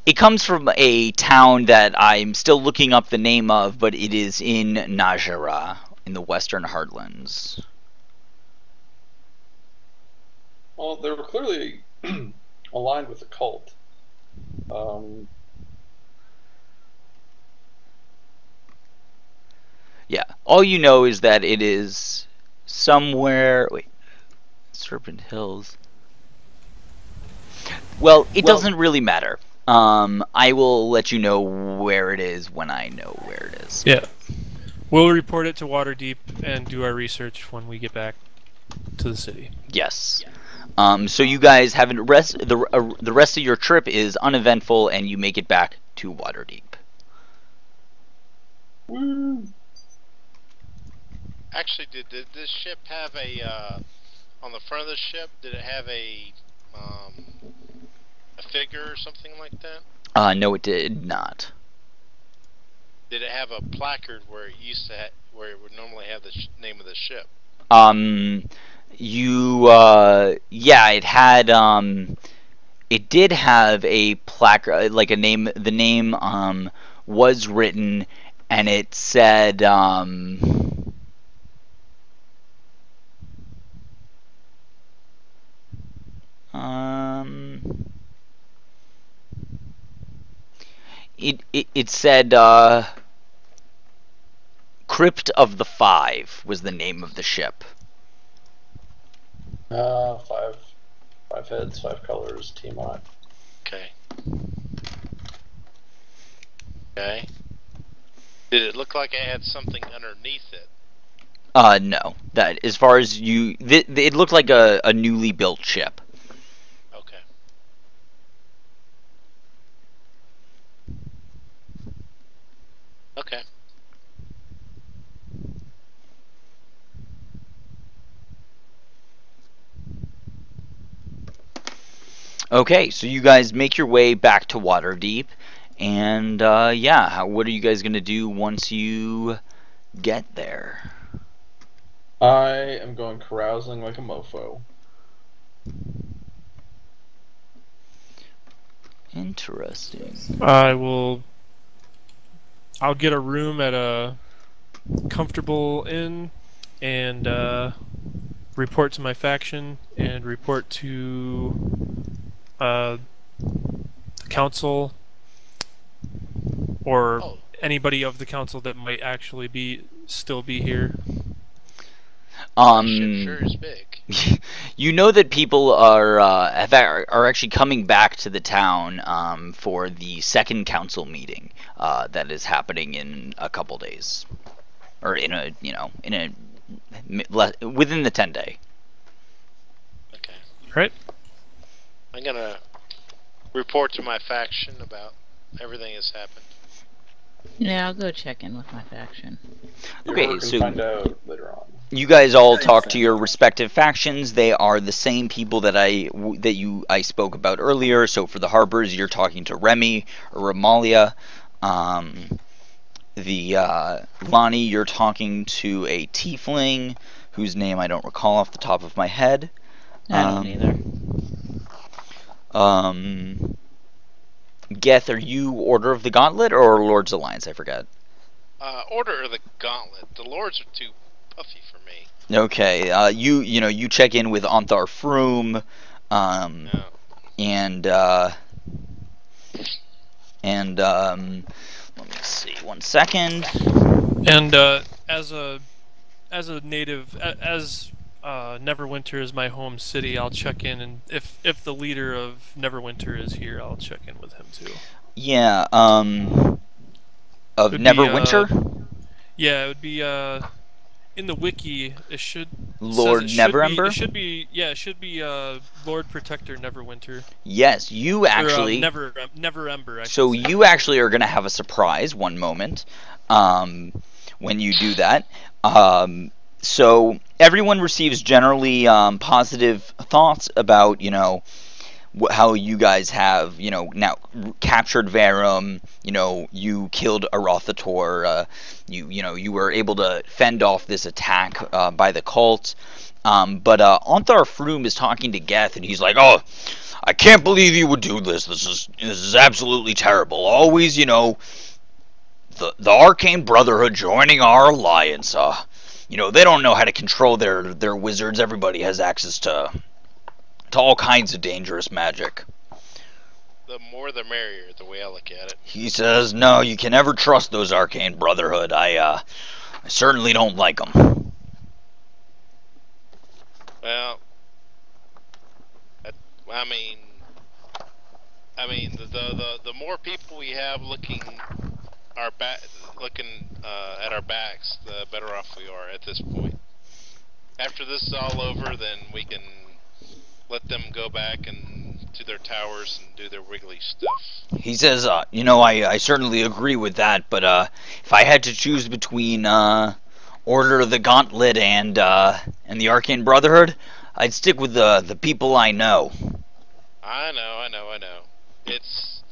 it comes from a town that I'm still looking up the name of, but it is in Najera, in the Western Heartlands.
Well, they were clearly aligned with the cult.
Yeah, all you know is that it is somewhere. Wait, Serpent Hills. Well, it doesn't really matter. I will let you know where it is when I know where it is.
Yeah. We'll report it to Waterdeep and do our research when we get back to the city.
Yes. So you guys have the rest of your trip is uneventful, and you make it back to Waterdeep.
Woo.
actually, did this ship have a on the front of the ship? Did it have a figure or something like that?
No, it did not.
Did it have a placard where it used to where it would normally have the name of the ship?
Yeah, it had, it did have a placard, like a name, the name, was written, and it said, it said, Crypt of the Five was the name of the ship.
Five heads, five colors, Tiamat.
Okay. Okay. Did it look like it had something underneath it?
No. That, as far as you, it looked like a newly built ship.
Okay. Okay.
Okay, so you guys make your way back to Waterdeep, and yeah, what are you guys gonna do once you get there?
I am going carousing like a mofo.
Interesting.
I'll get a room at a comfortable inn and report to my faction and report to the council or anybody of the council that might actually still be here.
Ship sure is big.
You know that people are actually coming back to the town for the second council meeting that is happening in a couple days, or within the 10-day.
Okay.
Right.
I'm gonna report to my faction about everything that's happened.
Yeah, I'll go check in with my faction.
Okay, so
find out later on.
You guys all talk to your respective factions. They are the same people that I spoke about earlier. So for the harbors, you're talking to Remy or Ramalia. Lonnie, you're talking to a tiefling whose name I don't recall off the top of my head.
I don't either.
Geth, are you Order of the Gauntlet or Lord's Alliance? I forget.
Order of the Gauntlet. The Lords are too puffy for me.
Okay, you check in with Ontharr Froome,
No.
and let me see, 1 second.
And as a native, as Neverwinter is my home city, I'll check in, and if the leader of Neverwinter is here, I'll check in with him too.
Yeah, of Neverwinter?
Yeah, it would be in the wiki. It should
Lord Neverember.
It should be Lord Protector Neverwinter.
Yes, you actually
Neverember.
So you actually are going to have a surprise one moment when you do that. So everyone receives generally positive thoughts about, how you guys have, now captured Verum, you killed Arothator, you were able to fend off this attack by the cult. But Ontharr Froome is talking to Geth, and he's like, "Oh, I can't believe you would do this. This is absolutely terrible. Always, the Arcane Brotherhood joining our alliance. They don't know how to control their wizards. Everybody has access to all kinds of dangerous magic.
The more the merrier, the way I look at it."
He says, "No, you can never trust those Arcane Brotherhood. I certainly don't like them."
Well, the more people we have looking at our backs, the better off we are at this point. After this is all over, then we can let them go back and to their towers and do their wiggly stuff.
He says, I certainly agree with that, but if I had to choose between Order of the Gauntlet and the Arcane Brotherhood, I'd stick with the people I know.
I know. It's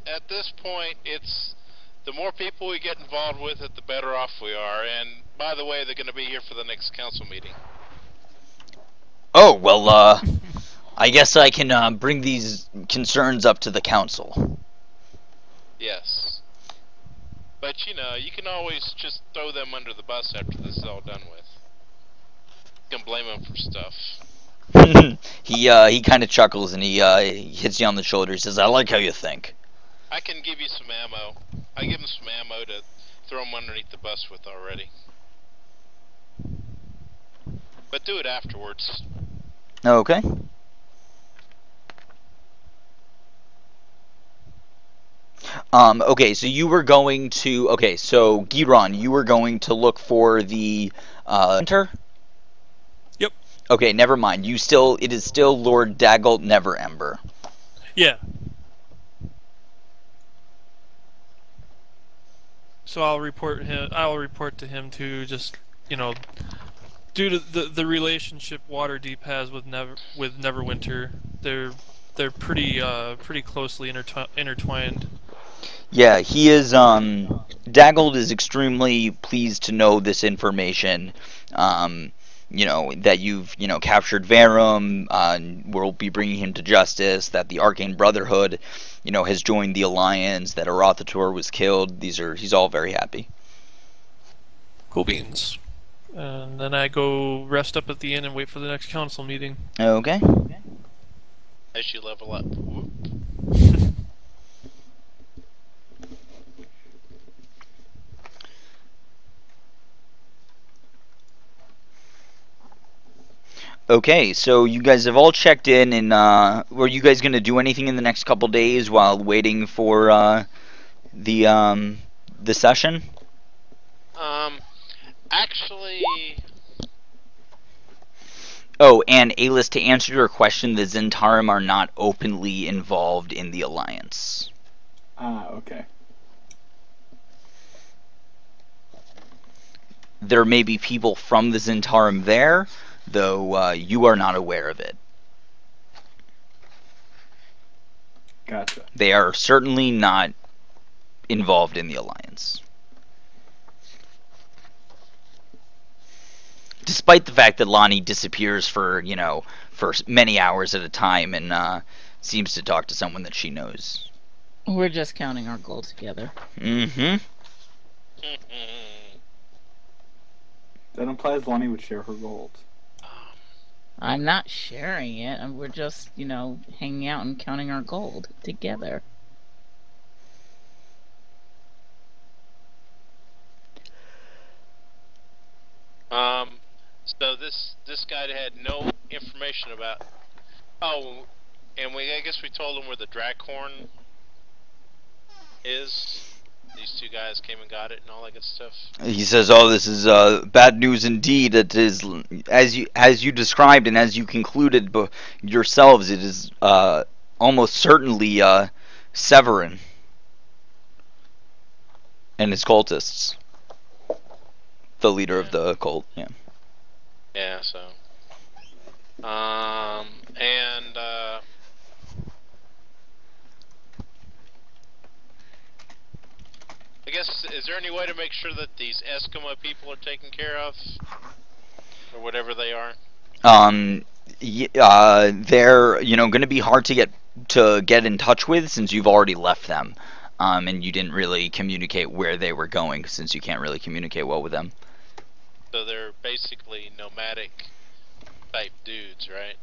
at this point, it's the more people we get involved with it, the better off we are. And by the way, they're going to be here for the next council meeting.
Oh, well, I guess I can bring these concerns up to the council.
Yes. But, you know, you can always just throw them under the bus after this is all done with. You can blame them for stuff.
He kind of chuckles and he hits you on the shoulder. He says, "I like how you think."
I can give you some ammo. I give him some ammo to throw him underneath the bus with already. But do it afterwards.
Okay. Okay, so you were going to... Okay, so, Giron, you were going to look for the, hunter?
Yep.
Okay, never mind. It is still Lord Daggalt Neverember.
Yeah. So I'll report to him to just, you know, due to the relationship Waterdeep has with Neverwinter, they're pretty closely intertwined.
Yeah, he is, Daggald is extremely pleased to know this information, you know, that you've, you know, captured Verum, we'll be bringing him to justice, that the Arcane Brotherhood, you know, has joined the Alliance, that Arathator was killed. He's all very happy.
Cool beans. And then I go rest up at the inn and wait for the next council meeting.
Okay.
As you level up. Whoop.
Okay, so you guys have all checked in, and were you guys going to do anything in the next couple days while waiting for the session?
Actually...
Oh, and Alis, to answer your question, the Zentarim are not openly involved in the Alliance.
Okay.
There may be people from the Zentarim there, though you are not aware of it.
Gotcha.
They are certainly not involved in the Alliance. Despite the fact that Lonnie disappears for, you know, for many hours at a time and seems to talk to someone that she knows.
We're just counting our gold together.
Mm-hmm.
That implies Lonnie would share her gold.
I'm not sharing it. We're just, you know, hanging out and counting our gold together.
So this guy had no information about... Oh, and I guess we told him where the Drakhorn is. These two guys came and got it and all that good stuff.
He says, "Oh, this is bad news indeed. It is, as you described and as you concluded yourselves, it is almost certainly Severin and his cultists, the leader of the cult." Yeah.
Yeah. So. I guess, is there any way to make sure that these Eskimo people are taken care of? Or whatever they are?
They're, you know, going to be hard to get in touch with since you've already left them. And you didn't really communicate where they were going since you can't really communicate well with them.
So they're basically nomadic type dudes, right?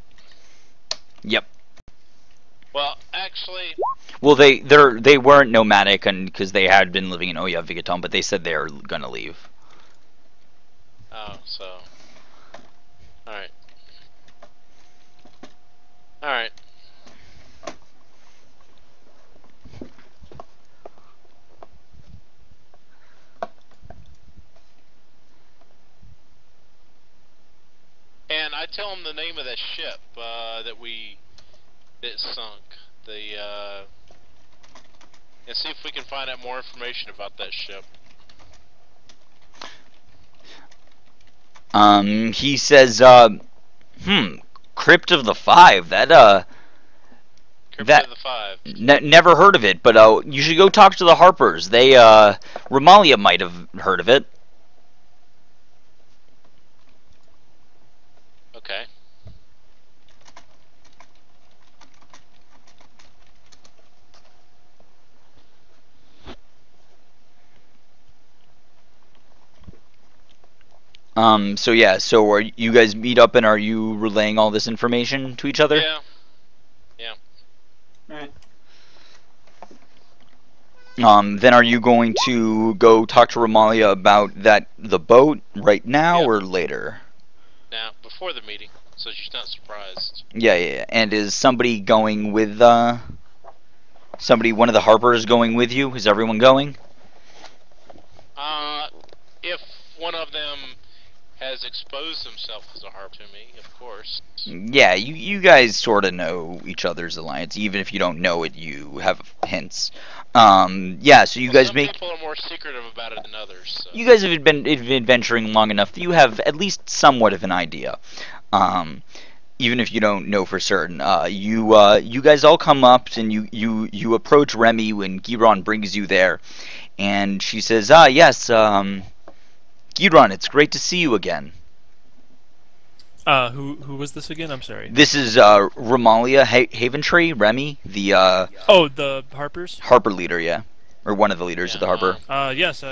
Yep.
Well, actually...
Well, they weren't nomadic because they had been living in Oya Vigaton, but they said they were going to leave.
Oh, so... Alright. Alright. And I tell him the name of that ship that sunk. And see if we can find out more information about that ship.
He says, Crypt of the Five.
Crypt of the Five.
Never heard of it, but you should go talk to the Harpers. Ramalia might have heard of it.
Okay.
So yeah, so are you guys meet up and are you relaying all this information to each other?
Yeah. Yeah.
Alright.
Then are you going to go talk to Ramalia about the boat right now or later?
Now, before the meeting, so she's not surprised.
Yeah. And is somebody going with, one of the Harpers going with you? Is everyone going?
If one of them has exposed himself as a harp to me, of course.
Yeah, you guys sort of know each other's alliance. Even if you don't know it, you have hints. Yeah, so you guys
some people are more secretive about it than others. So.
You guys have been adventuring long enough that you have at least somewhat of an idea. Even if you don't know for certain. You guys all come up and you approach Remy when Giron brings you there. And she says, yes, Giron, it's great to see you again.
Who was this again? I'm sorry.
This is Ramalia Haventree, Remy, the
the Harpers?
Harper leader, yeah. Or one of the leaders of the Harper.
Yes,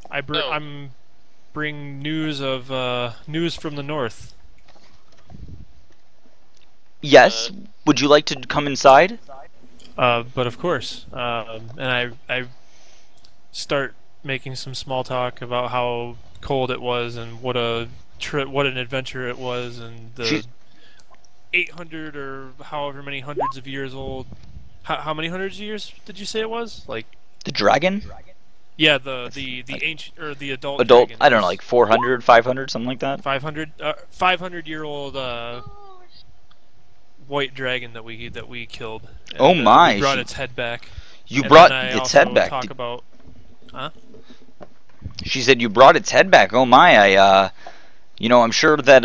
I'm bring news of news from the north.
Yes. Would you like to come inside?
But of course. And I start making some small talk about how cold it was and what an adventure it was, and the 800 or however many hundreds of years old. How many hundreds of years did you say it was? Like
the dragon?
Yeah, the ancient or the adult.
Dragon. I don't know, like 400, 500, something like that.
500-year-old white dragon that we killed. And,
oh my!
We brought its head back.
You brought its head back.
Talk about, huh?
She said you brought its head back. Oh my! I'm sure that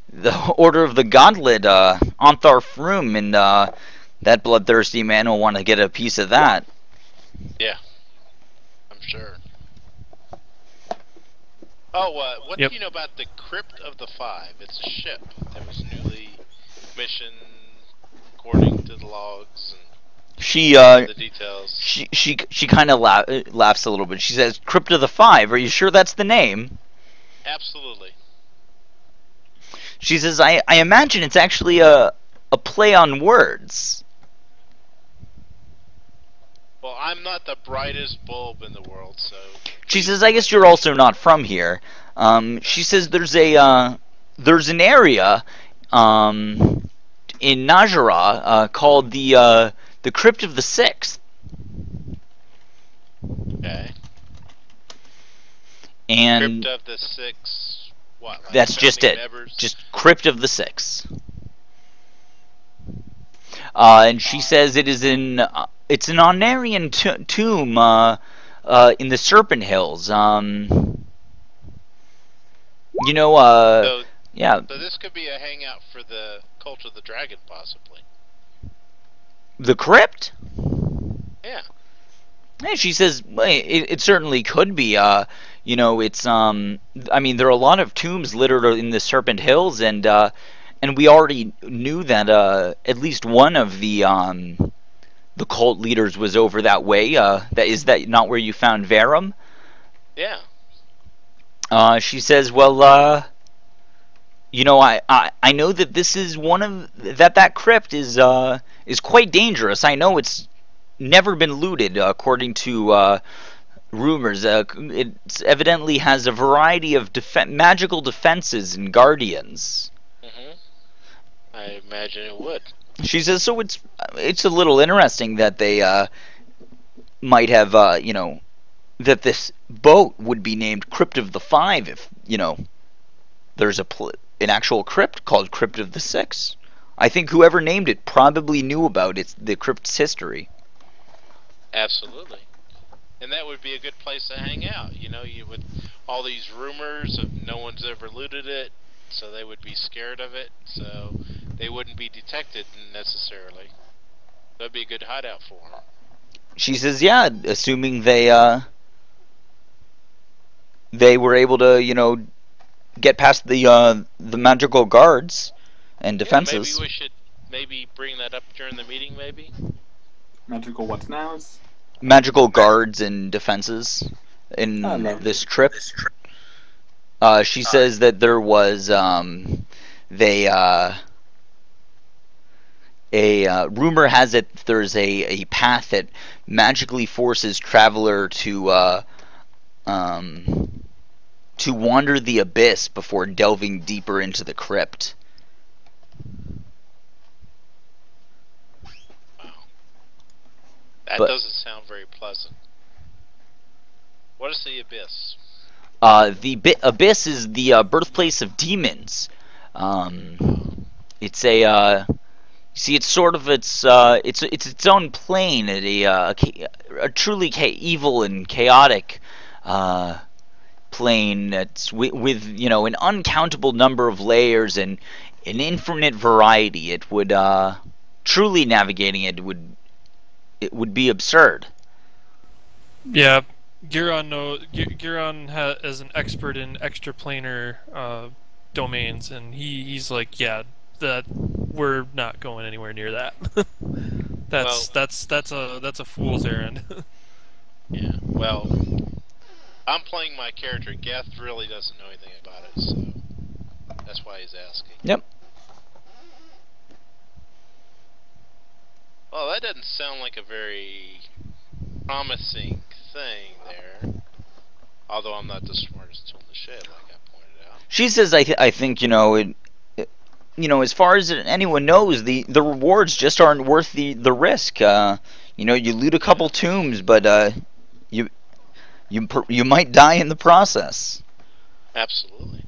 the Order of the Gauntlet, Ontharr Froom, and that bloodthirsty man will want to get a piece of that.
Yeah, I'm sure. Oh, what do you know about the Crypt of the Five? It's a ship that was newly commissioned, according to the logs and the details.
She kind of laughs a little bit. She says, "Crypt of the Five. Are you sure that's the name?"
Absolutely.
She says, "I imagine it's actually a play on words."
Well, I'm not the brightest bulb in the world, so...
She says, I guess you're also not from here. She says there's an area in Najera called the Crypt of the Sixth.
Okay.
And
Crypt of the Six, what? Like
that's just it.
Members?
Just Crypt of the Six. And she says it's an Onarian tomb in the Serpent Hills. Yeah.
So this could be a hangout for the Cult of the Dragon, possibly.
The crypt?
Yeah.
Yeah, she says it certainly could be. It's I mean, there are a lot of tombs littered in the Serpent Hills, and we already knew that at least one of the cult leaders was over that way. Is that not where you found Verum?
Yeah.
She says, well, I know that this is one of that crypt is quite dangerous. I know it's never been looted, according to rumors. It evidently has a variety of magical defenses and guardians.
Mm-hmm. I imagine it would.
She says, so it's a little interesting that they might have, that this boat would be named Crypt of the Five if, there's an actual crypt called Crypt of the Six. I think whoever named it probably knew about the crypt's history.
Absolutely. And that would be a good place to hang out. You know, you would all these rumors of no one's ever looted it, so they would be scared of it, so they wouldn't be detected necessarily. That'd be a good hideout for them.
She says, yeah, assuming they were able to, you know, get past the magical guards and defenses.
Maybe we should bring that up during the meeting, maybe?
Magical what now?
Magical guards and defenses in this trip. She says that there was rumor has it there's a path that magically forces traveler to wander the abyss before delving deeper into the crypt.
That doesn't sound very pleasant. What is the abyss?
The abyss is the birthplace of demons. It's a see, it's sort of it's its own plane, a truly evil and chaotic plane. That's with you know, an uncountable number of layers and an infinite variety. It would truly navigating it would be absurd.
Yeah, Giron is an expert in extraplanar domains, and he's like, yeah, that we're not going anywhere near that. That's a fool's errand.
Yeah. Well, I'm playing my character. Geth really doesn't know anything about it, so that's why he's asking.
Yep.
Well, that doesn't sound like a very promising thing there. Although I'm not the smartest tool in the shed, like I pointed out.
She says, I think, you know, you know, as far as anyone knows, the rewards just aren't worth the risk. You know, you loot a couple tombs, but you might die in the process.
Absolutely.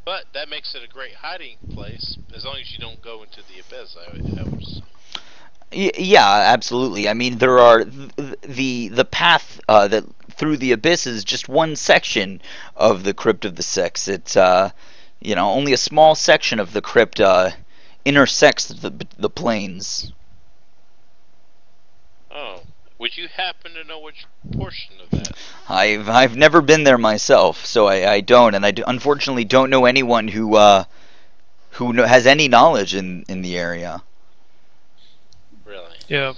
But that makes it a great hiding place, as long as you don't go into the abyss. I would assume.
Yeah, absolutely. I mean, there are the path that through the abyss is just one section of the Crypt of the Six. It's you know, only a small section of the crypt intersects the planes.
Oh, would you happen to know which portion of that?
I've never been there myself, so I don't, and unfortunately don't know anyone who has any knowledge in the area.
Really?
Yeah.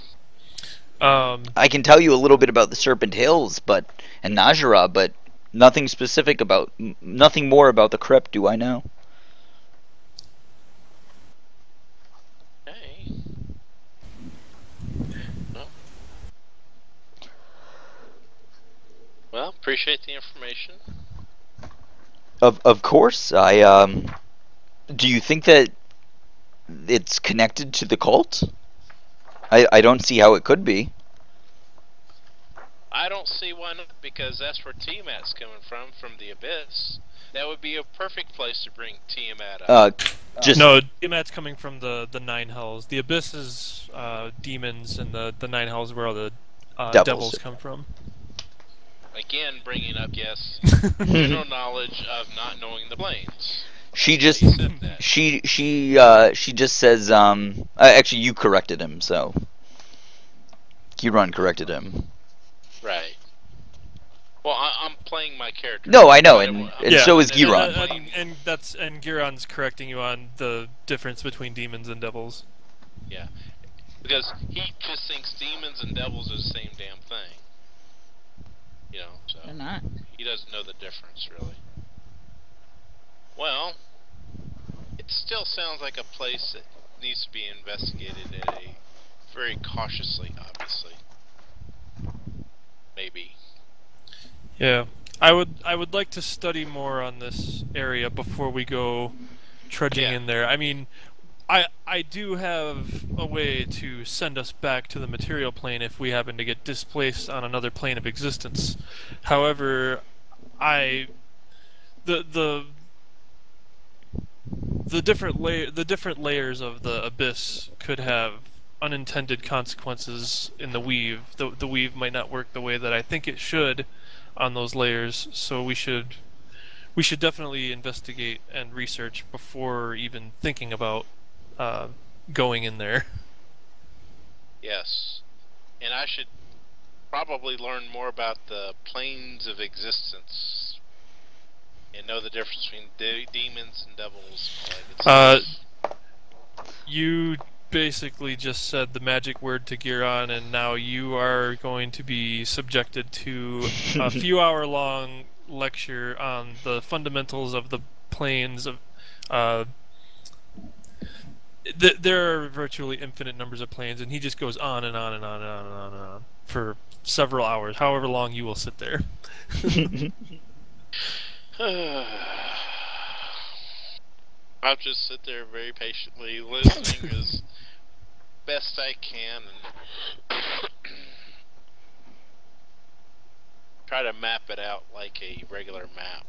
I can tell you a little bit about the Serpent Hills, and Najera, but nothing more about the crypt do I know.
Okay. Well, appreciate the information.
Of course, do you think that it's connected to the cult? I don't see how it could be.
I don't see why not, because that's where Tiamat's coming from the Abyss. That would be a perfect place to bring Tiamat up.
No, Tiamat's coming from the Nine Hells. The Abyss is demons, and the Nine Hells where all the devils come from.
Again, bringing up, yes, general knowledge of not knowing the planes.
She just says actually you corrected him, so Giron corrected him.
Right. Well, I'm playing my character.
No, I know, and so is Giron.
And Giron's correcting you on the difference between demons and devils.
Yeah, because he just thinks demons and devils are the same damn thing. You know, so
they're not.
He doesn't know the difference, really. Well, it still sounds like a place that needs to be investigated very cautiously, obviously. Maybe.
Yeah, I would like to study more on this area before we go trudging in there. I mean, I do have a way to send us back to the material plane if we happen to get displaced on another plane of existence. However, the different layers of the abyss could have unintended consequences in the weave. The weave might not work the way that I think it should on those layers, so we should definitely investigate and research before even thinking about going in there.
Yes. And I should probably learn more about the planes of existence and know the difference between demons and devils.
You basically just said the magic word to Giron, and now you are going to be subjected to a few hour-long lecture on the fundamentals of the planes of... there are virtually infinite numbers of planes, and he just goes on and on and on and on and on and on for several hours, however long you will sit there.
I'll just sit there very patiently listening as best I can and try to map it out like a regular map.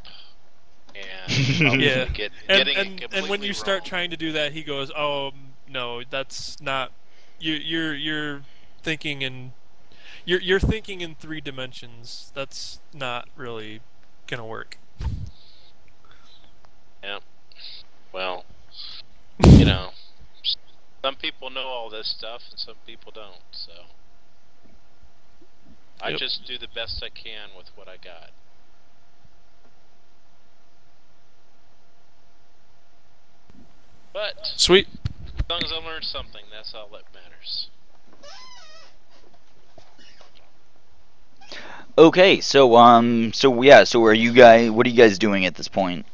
And
yeah.
and
when you start trying to do that, he goes, "Oh no, that's not. You're thinking in you're thinking in 3 dimensions. That's not really gonna work."
Yeah. Well, some people know all this stuff and some people don't. So I just do the best I can with what I got. But
sweet.
As long as I learned something, that's all that matters.
Okay, so are you guys? What are you guys doing at this point?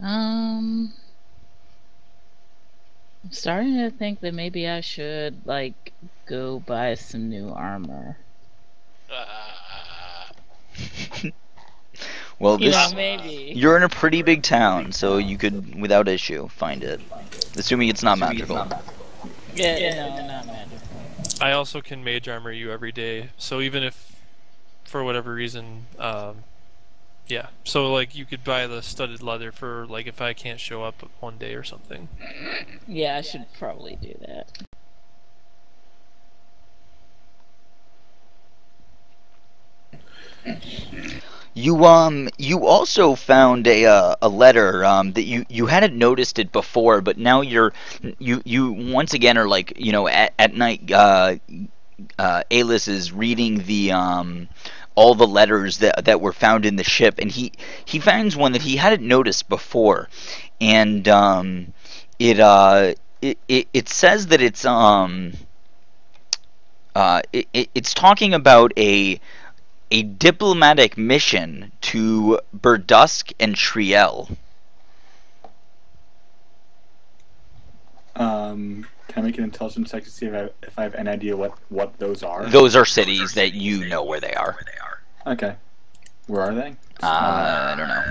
I'm starting to think that maybe I should, go buy some new armor.
Well,
maybe.
You're in a pretty big town, so you could, without issue, find it. Assuming it's not magical.
Yeah, no, not magical.
I also can mage armor you every day, so even if, for whatever reason, yeah. So, you could buy the studded leather for, if I can't show up one day or something.
Yeah, I should probably do that.
You also found a letter that you hadn't noticed it before, but now you once again are at night. Alis is reading the all the letters that were found in the ship, and he finds one that he hadn't noticed before, and it says that it's talking about a diplomatic mission to Burdusk and Triel.
Can I make an intelligence check to see if I have any idea what those are?
Those are cities that you know where they are.
Okay. Where are they?
I don't know.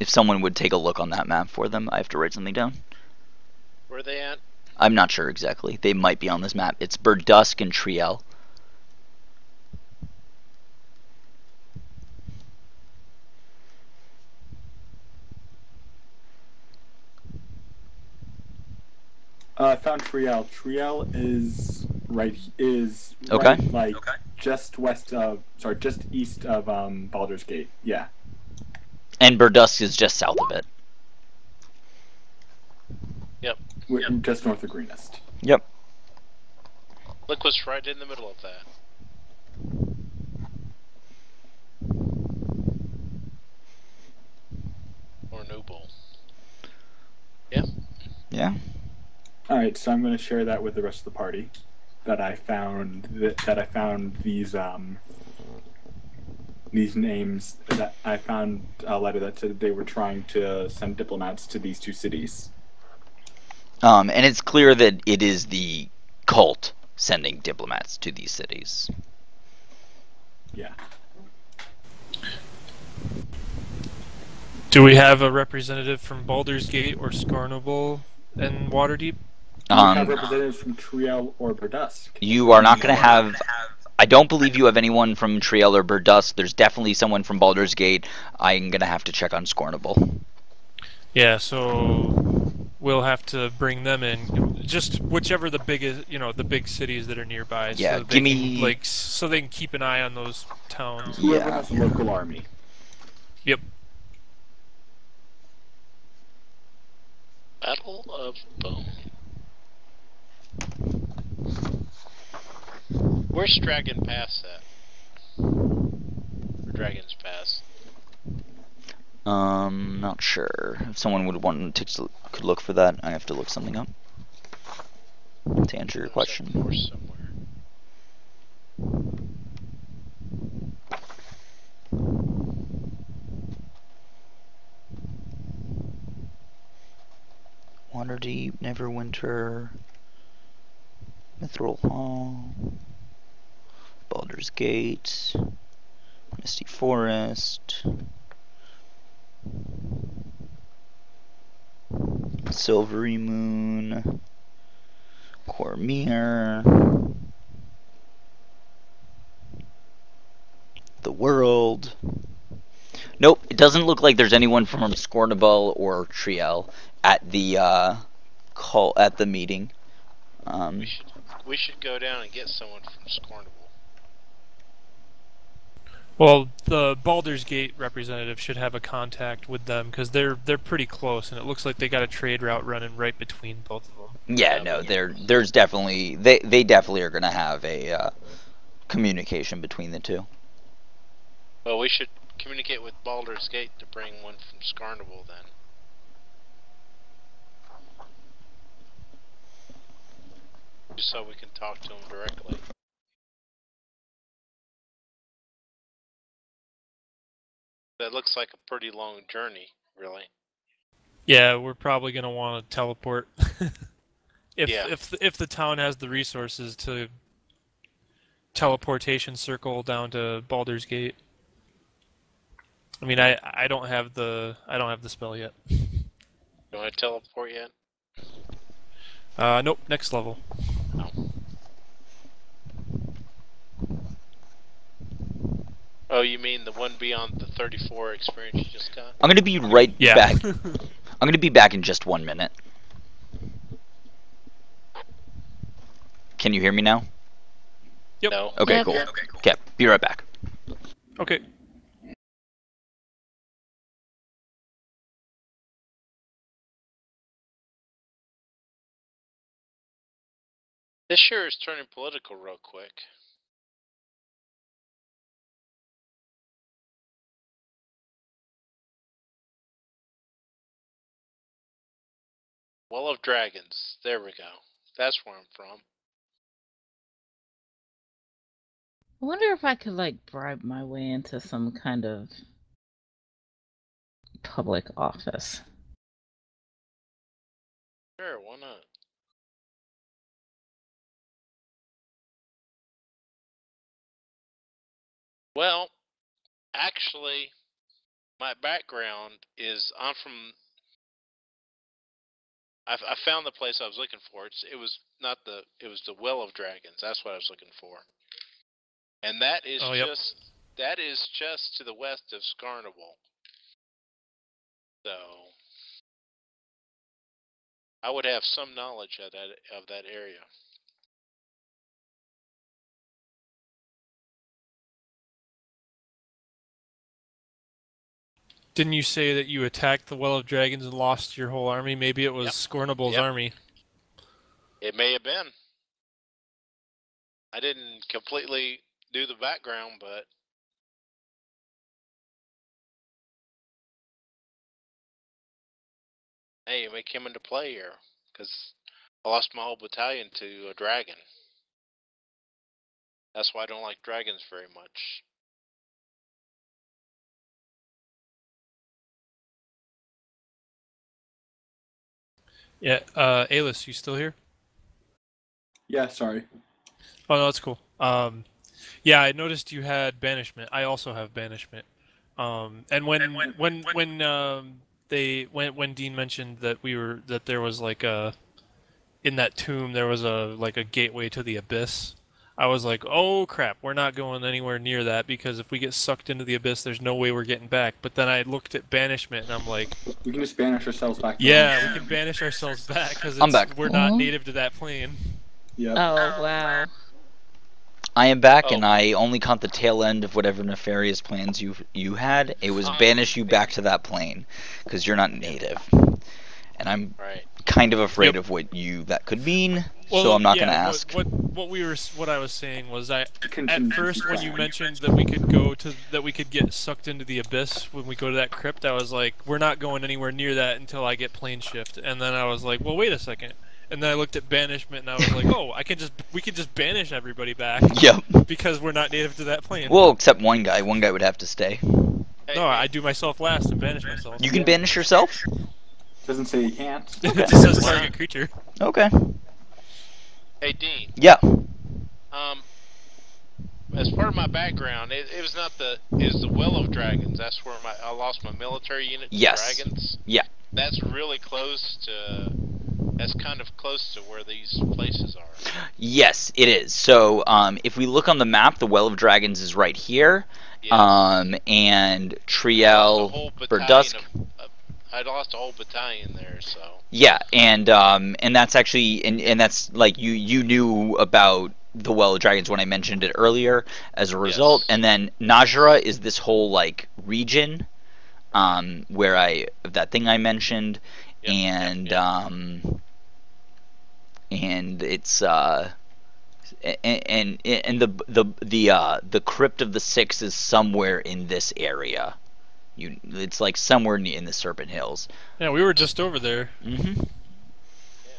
If someone would take a look on that map for them, I have to write something down.
Where are they at?
I'm not sure exactly. They might be on this map. It's Burdusk and Triel.
I found Triel. Triel is
okay.
Just just east of Baldur's Gate. Yeah.
And Burdusk is just south of it.
Yep.
Just north of Greenest.
Yep.
Look what's right in the middle of that. Or Noble. Yeah.
Yeah.
All right, so I'm going to share that with the rest of the party. That I found these names. That I found a letter that said they were trying to send diplomats to these 2 cities.
And it's clear that it is the cult sending diplomats to these cities.
Yeah.
Do we have a representative from Baldur's Gate or Scornable and Waterdeep?
Do you have representatives from Triel or Berdusk?
You are not going to have... I don't believe you have anyone from Triel or Berdusk. There's definitely someone from Baldur's Gate. I'm going to have to check on Scornable.
Yeah, so we'll have to bring them in. Just whichever the biggest, the big cities that are nearby.
Yeah,
so so they can keep an eye on those towns.
Whoever has a local army.
Yep.
Battle of Bone. Where's Dragon Pass at? Or Dragon's Pass?
Not sure. If someone would want to could look for that, I have to look something up to answer your question. Waterdeep, Neverwinter, Mithril Hall, Baldur's Gate, Misty Forest, Silvery Moon, Cormyr, The World. Nope, it doesn't look like there's anyone from Scornable or Triel at the at the meeting.
We should go down and get someone from Scornable.
Well, the Baldur's Gate representative should have a contact with them because they're pretty close, and it looks like they got a trade route running right between both of them.
Yeah, no, there's definitely they definitely are going to have a communication between the two.
Well, we should communicate with Baldur's Gate to bring one from Scornable then. Just so we can talk to them directly. That looks like a pretty long journey, really.
Yeah, we're probably going to want to teleport. If the town has the resources to teleportation circle down to Baldur's Gate. I mean, I don't have the spell yet.
You want to teleport yet?
Nope. Next level.
Oh. Oh, you mean the one beyond the 34 experience you just got?
I'm gonna be back. I'm gonna be back in just 1 minute. Can you hear me now?
Yep.
No.
Okay,
Yep.
cool. Okay, be right back.
Okay.
This sure is turning political real quick. Well of Dragons. There we go. That's where I'm from.
I wonder if I could, bribe my way into some kind of public office.
Sure, why not? Well, actually, my background is I'm from. I found the place I was looking for. It was not the. It was the Well of Dragons. That's what I was looking for. And that is that is just to the west of Scarnival. So I would have some knowledge of that area.
Didn't you say that you attacked the Well of Dragons and lost your whole army? Maybe it was Scornable's army.
It may have been. I didn't completely do the background, but hey, it may come into play here because I lost my whole battalion to a dragon. That's why I don't like dragons very much.
Yeah, Alis, you still here?
Yeah, sorry.
Oh no, that's cool. Yeah, I noticed you had banishment. I also have banishment. And when when Dean mentioned that there was like a in that tomb there was a gateway to the abyss. I was like, oh crap, we're not going anywhere near that because if we get sucked into the abyss, there's no way we're getting back. But then I looked at banishment and I'm like,
we can just banish ourselves back.
Yeah, we can banish ourselves back because we're not native to that plane.
Yeah.
Oh wow.
I am back, and I only caught the tail end of whatever nefarious plans you had. It was banish you back to that plane because you're not native, and I'm kind of afraid of what that could mean.
Well,
so I'm not going to ask.
What I was saying was at first when you mentioned that we could get sucked into the abyss when we go to that crypt, I was like, we're not going anywhere near that until I get plane shift, and then I was like, well, wait a second. And then I looked at banishment and I was like, oh, we could just banish everybody back.
Yep.
Because we're not native to that plane.
Well, except one guy. One guy would have to stay.
No, I do myself last and banish myself.
You can banish yourself?
Doesn't say you can't.
Okay. It just says target creature.
Okay.
Hey, Dean.
Yeah.
As part of my background, it was the Well of Dragons. That's where I lost my military unit to dragons.
Yeah.
That's really close to... That's kind of close to where these places are.
Yes, it is. So, if we look on the map, the Well of Dragons is right here.
Yes.
And Triel, Burdusk.
I lost a whole battalion there, so.
Yeah, and that's actually, and that's like you knew about the Well of Dragons when I mentioned it earlier as a result. Yes. And then Najera is this whole like region, where that thing I mentioned. And it's and the crypt of the Six is somewhere in this area. It's like somewhere in the Serpent Hills.
Yeah, we were just over there.
Mm-hmm.
Yeah.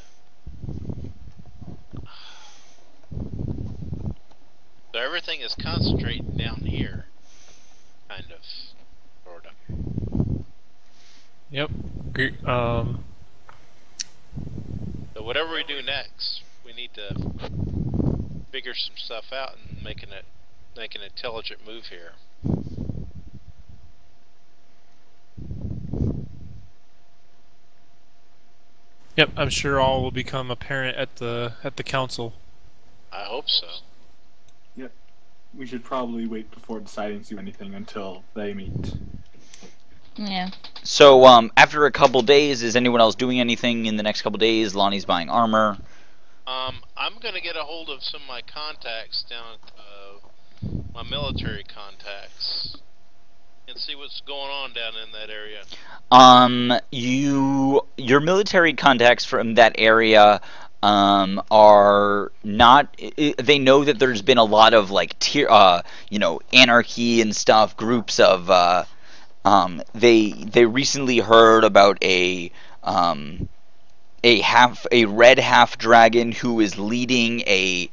So everything is concentrated down here, kind of, sort of.
Yep.
So whatever we do next, we need to figure some stuff out and make an intelligent move here.
Yep, I'm sure all will become apparent at the council.
I hope so.
Yep. We should probably wait before deciding to do anything until they meet.
Yeah.
So, after a couple days, is anyone else doing anything in the next couple days? Lonnie's buying armor.
I'm gonna get a hold of some of my contacts down at my military contacts and see what's going on down in that area.
Your military contacts from that area are not. They know that there's been a lot of like anarchy and stuff. Groups of. They recently heard about a red half dragon who is leading a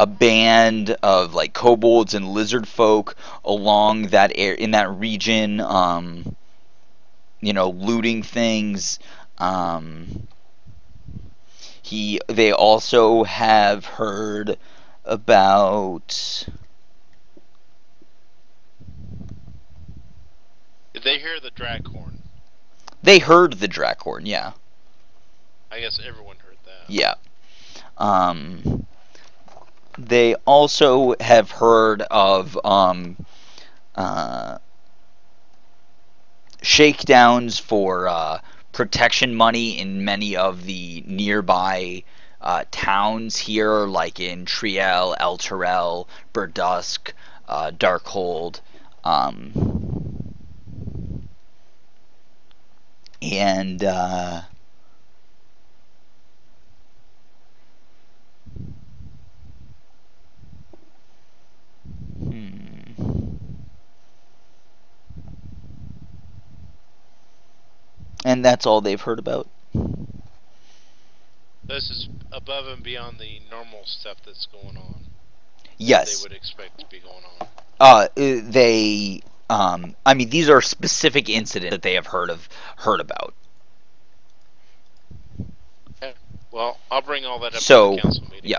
band of like kobolds and lizard folk along in that region, looting things. They also have heard about.
Did they hear the Draghorn?
They heard the Draghorn, yeah.
I guess everyone heard that.
Yeah. They also have heard of shakedowns for protection money in many of the nearby towns here, like in Triel, El Terrell, Burdusk, Darkhold. And and that's all they've heard about.
This is above and beyond the normal stuff that's going on.
Yes.
They would expect to be going on.
I mean, these are specific incidents that they have heard about.
Okay. Well, I'll bring all that up to the council meeting.
Yeah.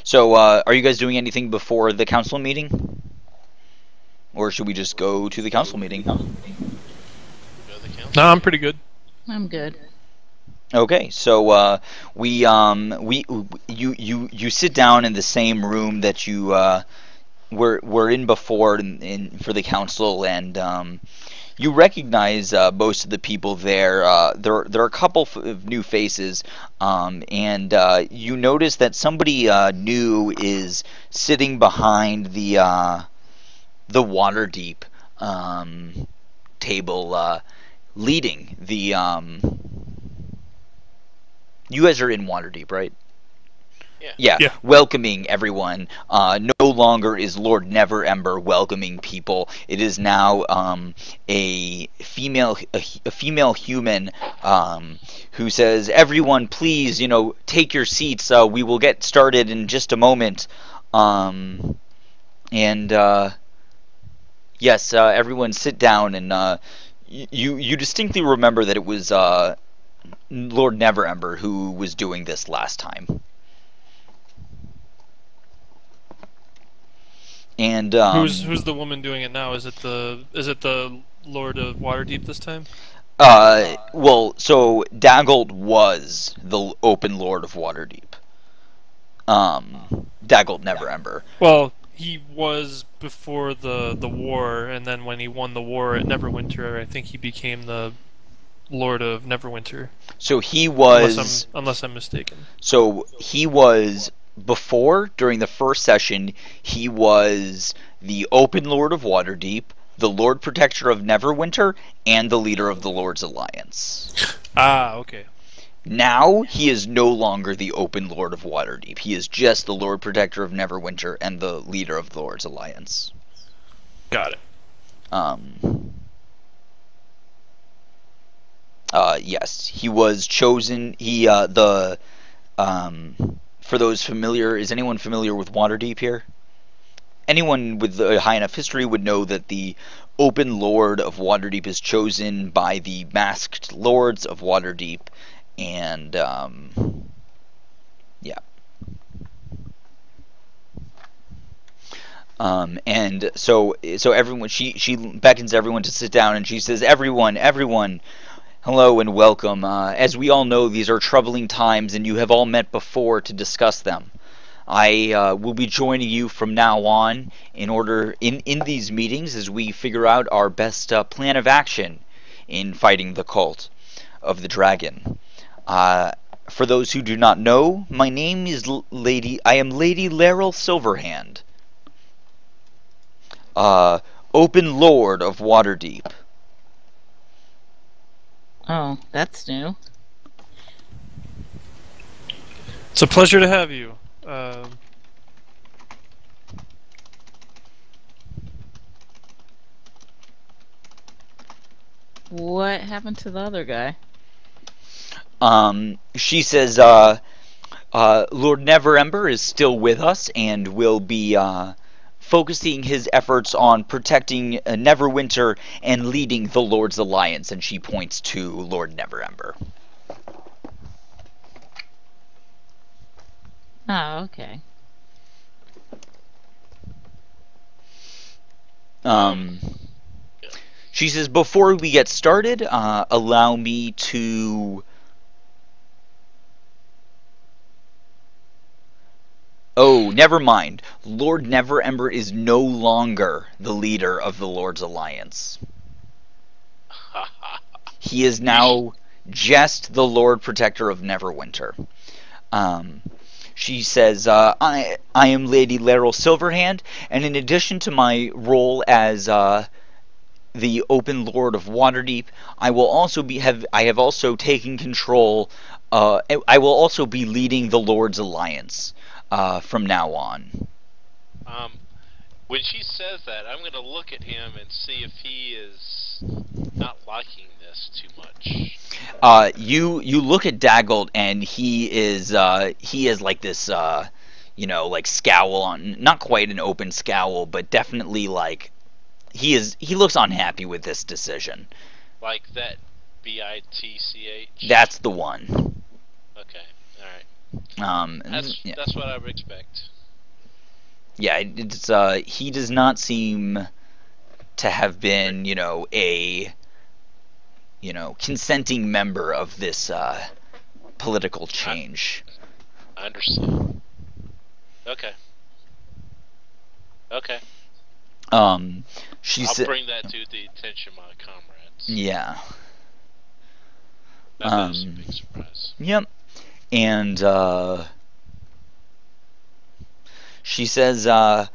So, are you guys doing anything before the council meeting? Or should we just go to the council meeting?
No, I'm pretty good.
I'm good.
Okay, so you sit down in the same room that you were in before for the council, and you recognize most of the people there. There are a couple of new faces, and you notice that somebody new is sitting behind the Waterdeep table, leading the. You guys are in Waterdeep, right? Yeah. Welcoming everyone. No longer is Lord Neverember welcoming people. It is now a female human who says, "Everyone, please, take your seats. We will get started in just a moment." Yes, everyone, sit down, and you distinctly remember that it was Lord Neverember who was doing this last time. And
who's the woman doing it now? Is it the Lord of Waterdeep this time?
Well, so Daggolt was the open Lord of Waterdeep. Daggolt Neverember.
Well, he was before the war, and then when he won the war at Neverwinter, I think he became the Lord of Neverwinter.
So he was...
Unless I'm mistaken.
So he was... Before, during the first session, he was the Open Lord of Waterdeep, the Lord Protector of Neverwinter, and the leader of the Lord's Alliance.
Ah, okay.
Now, he is no longer the Open Lord of Waterdeep. He is just the Lord Protector of Neverwinter and the leader of the Lord's Alliance.
Got it.
Yes, he was chosen. For those familiar, is anyone familiar with Waterdeep here? Anyone with a high enough history would know that the Open Lord of Waterdeep is chosen by the Masked Lords of Waterdeep, and yeah. And so everyone, she beckons everyone to sit down, and she says, everyone, hello and welcome. As we all know, these are troubling times, and you have all met before to discuss them. I will be joining you from now on in these meetings as we figure out our best plan of action in fighting the cult of the dragon. For those who do not know, my name is I am Lady Laryl Silverhand, Open Lord of Waterdeep.
Oh, that's new.
It's a pleasure to have you.
What happened to the other guy?
She says, Lord Neverember is still with us and will be focusing his efforts on protecting Neverwinter and leading the Lord's Alliance, and she points to Lord Neverember.
Oh, okay.
She says, before we get started, allow me to... Oh, never mind. Lord Neverember is no longer the leader of the Lord's Alliance. He is now just the Lord Protector of Neverwinter. She says, I am Lady Laryl Silverhand, and in addition to my role as the Open Lord of Waterdeep, I have also taken control. I will also be leading the Lord's Alliance from now on.
When she says that, I'm going to look at him and see if he is not liking this too much.
You look at Daggolt, and he is like this like scowl on, not quite an open scowl, but definitely like he looks unhappy with this decision.
Like that bitch?
That's the one.
Okay, all right. That's what I would expect.
Yeah, it's he does not seem to have been, a consenting member of this political change.
I understand. Okay. Okay.
I'll
bring that to the attention of my comrades.
Yeah.
That's a big surprise.
Yep. And she says, I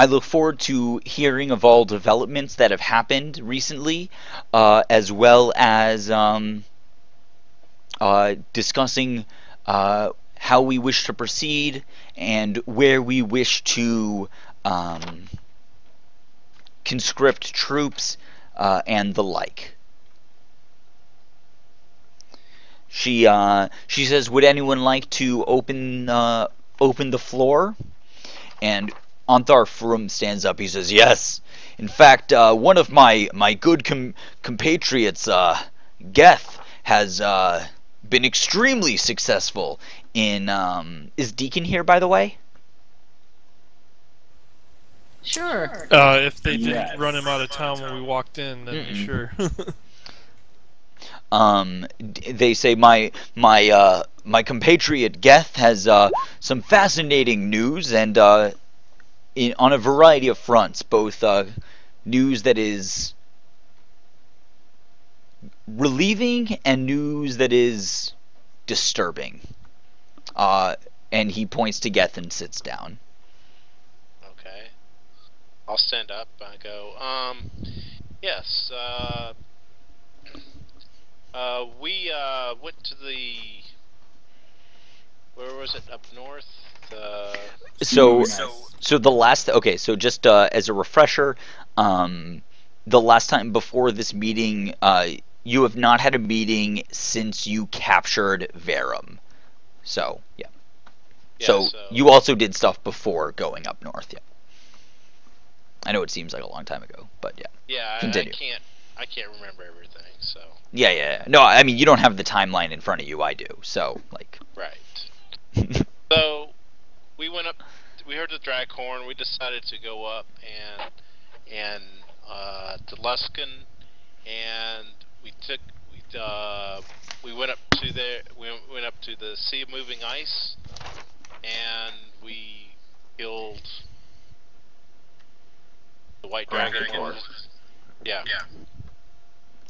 look forward to hearing of all developments that have happened recently, as well as discussing how we wish to proceed and where we wish to conscript troops and the like. She says, "Would anyone like to open the floor?" And Anthar Frum stands up. He says, "Yes. In fact, one of my good compatriots, Geth, has been extremely successful in." Is Deacon here, by the way?
Sure.
If they didn't run him out of town when we walked in, then sure.
They say my compatriot Geth has some fascinating news, and on a variety of fronts, both news that is relieving and news that is disturbing. And he points to Geth and sits down.
Okay. I'll stand up and I go, yes, we went to the... Where was it? Up north?
So the last... Okay, so just as a refresher, the last time before this meeting, you have not had a meeting since you captured Verum. So, yeah. So you also did stuff before going up north, yeah. I know it seems like a long time ago, but yeah.
Yeah,
continue.
I can't remember everything, so...
Yeah. No, I mean, you don't have the timeline in front of you, I do, so, like...
Right. So, we went up, we heard the drag horn, we decided to go up and to Luskin, and we went up to the Sea of Moving Ice, and we killed the White Dragon. Yeah.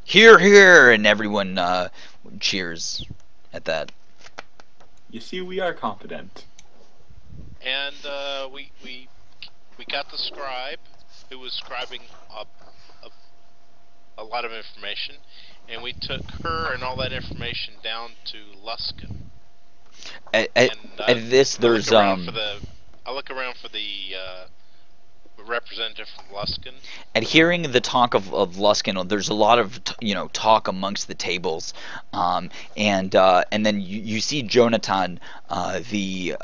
Hear, hear, and everyone cheers at that.
You see, we are confident.
And we got the scribe who was scribing a lot of information, and we took her and all that information down to Luskin.
At this, there's
I look around for the representative from Luskin.
At hearing the talk of Luskin, there's a lot of talk amongst the tables, and then you see Jonathan, the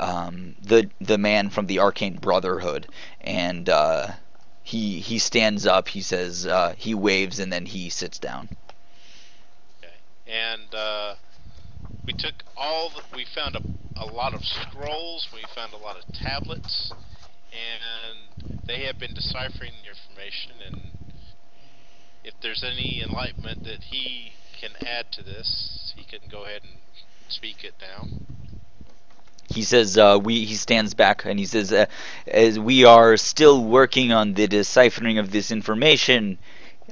man from the Arcane Brotherhood, and he stands up. He says he waves, and then he sits down.
Okay, and we found a lot of scrolls. We found a lot of tablets. And they have been deciphering the information, and if there's any enlightenment that he can add to this, he can go ahead and speak it now.
He says, he stands back and he says, as we are still working on the deciphering of this information,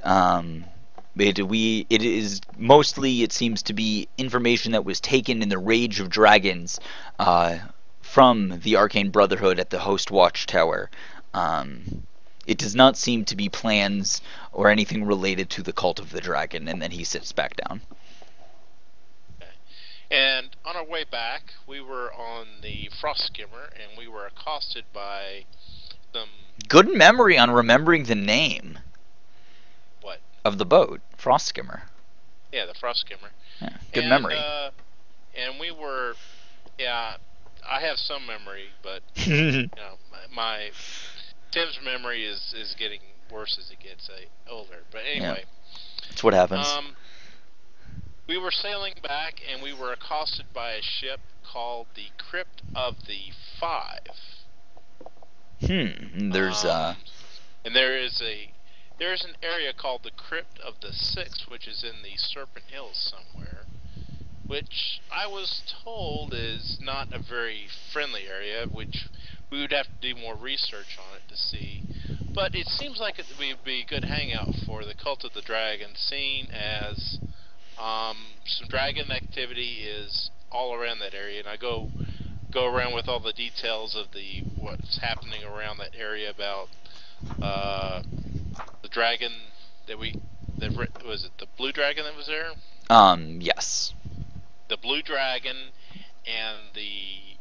it is mostly, it seems to be information that was taken in the Rage of Dragons, from the Arcane Brotherhood at the Host Watchtower. It does not seem to be plans or anything related to the Cult of the Dragon, and then he sits back down.
Okay. And on our way back, we were on the Frost Skimmer, and we were accosted by some...
Good memory on remembering the name.
What?
Of the boat. Frost Skimmer.
Yeah, the Frost Skimmer.
Yeah, good memory.
And we were... Yeah... I have some memory, but my Tim's memory is getting worse as he gets older. But anyway,
that's what happens.
We were sailing back, and we were accosted by a ship called the Crypt of the Five.
There's
and there's an area called the Crypt of the Six, which is in the Serpent Hills somewhere, which I was told is not a very friendly area, which we would have to do more research on it to see. But it seems like it would be a good hangout for the Cult of the Dragon, seeing as some dragon activity is all around that area, and I go around with all the details of what's happening around that area about the dragon was it the blue dragon that was there?
Yes.
The blue dragon and the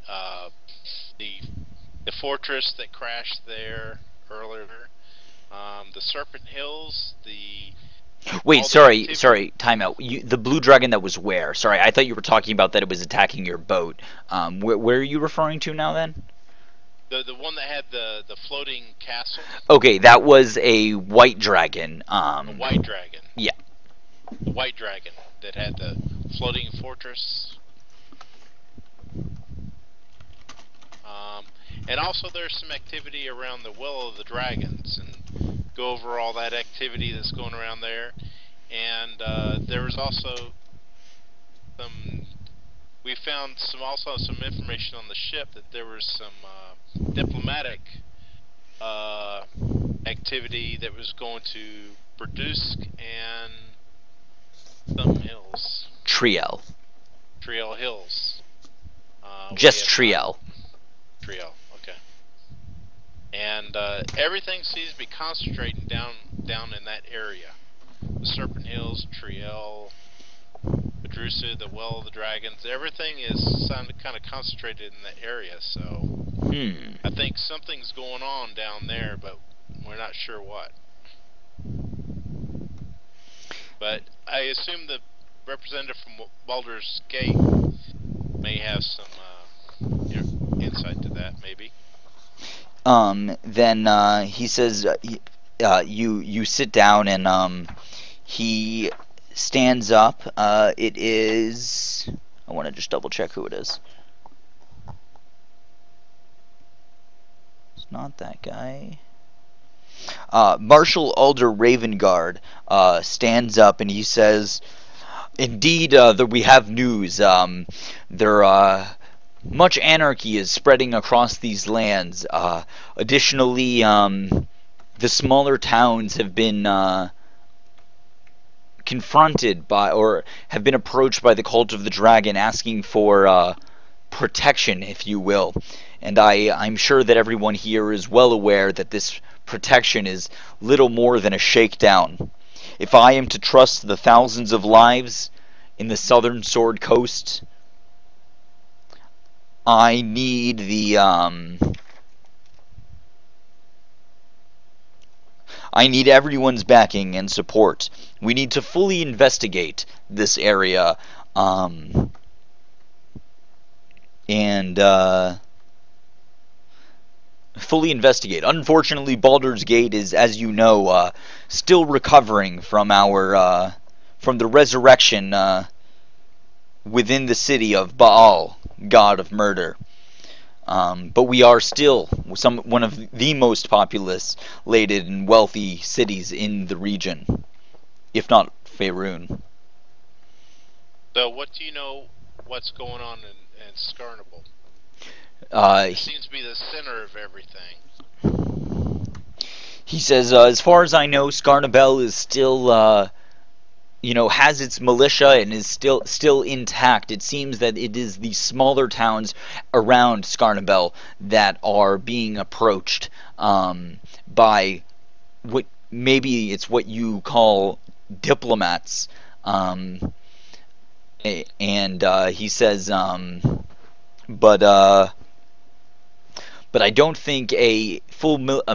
fortress that crashed there earlier. The Serpent Hills,
Wait, sorry, time out. The blue dragon that was where? Sorry, I thought you were talking about that it was attacking your boat. Where are you referring to now then?
The one that had the floating castle?
Okay, that was a white dragon.
A white dragon.
Yeah.
The white dragon that had the floating fortress. And also there's some activity around the Well of the Dragons, and go over all that activity that's going around there. And there was also we found some information on the ship that there was some diplomatic activity that was going to Burdusk and some hills.
Triel
Hills.
Just Triel.
Okay. And everything seems to be concentrating down in that area. The Serpent Hills, Triel, Bedrusa, the Well of the Dragons. Everything is kind of concentrated in that area. So I think something's going on down there, but we're not sure what. But I assume the representative from Baldur's Gate may have some insight to that, maybe.
Then he says, you sit down, and he stands up. It is. I want to just double check who it is. It's not that guy. Marshal Alder Ravengard stands up, and he says, "Indeed, we have news. Much anarchy is spreading across these lands. Additionally, the smaller towns have been confronted by, or have been approached by the Cult of the Dragon, asking for protection, if you will. And I'm sure that everyone here is well aware that this protection is little more than a shakedown. If I am to trust the thousands of lives in the southern Sword Coast, I need everyone's backing and support. We need to fully investigate this area, fully investigate. Unfortunately, Baldur's Gate is, as you know, still recovering from the resurrection within the city of Baal, god of murder. But we are still one of the most populated and wealthy cities in the region, if not Faerun.
So what do you know what's going on in Scarnable? It seems to be the center of everything.
He says, as far as I know, Scarnable is still, has its militia and is still intact. It seems that it is the smaller towns around Scarnable that are being approached by what you call diplomats. And he says, but I don't think a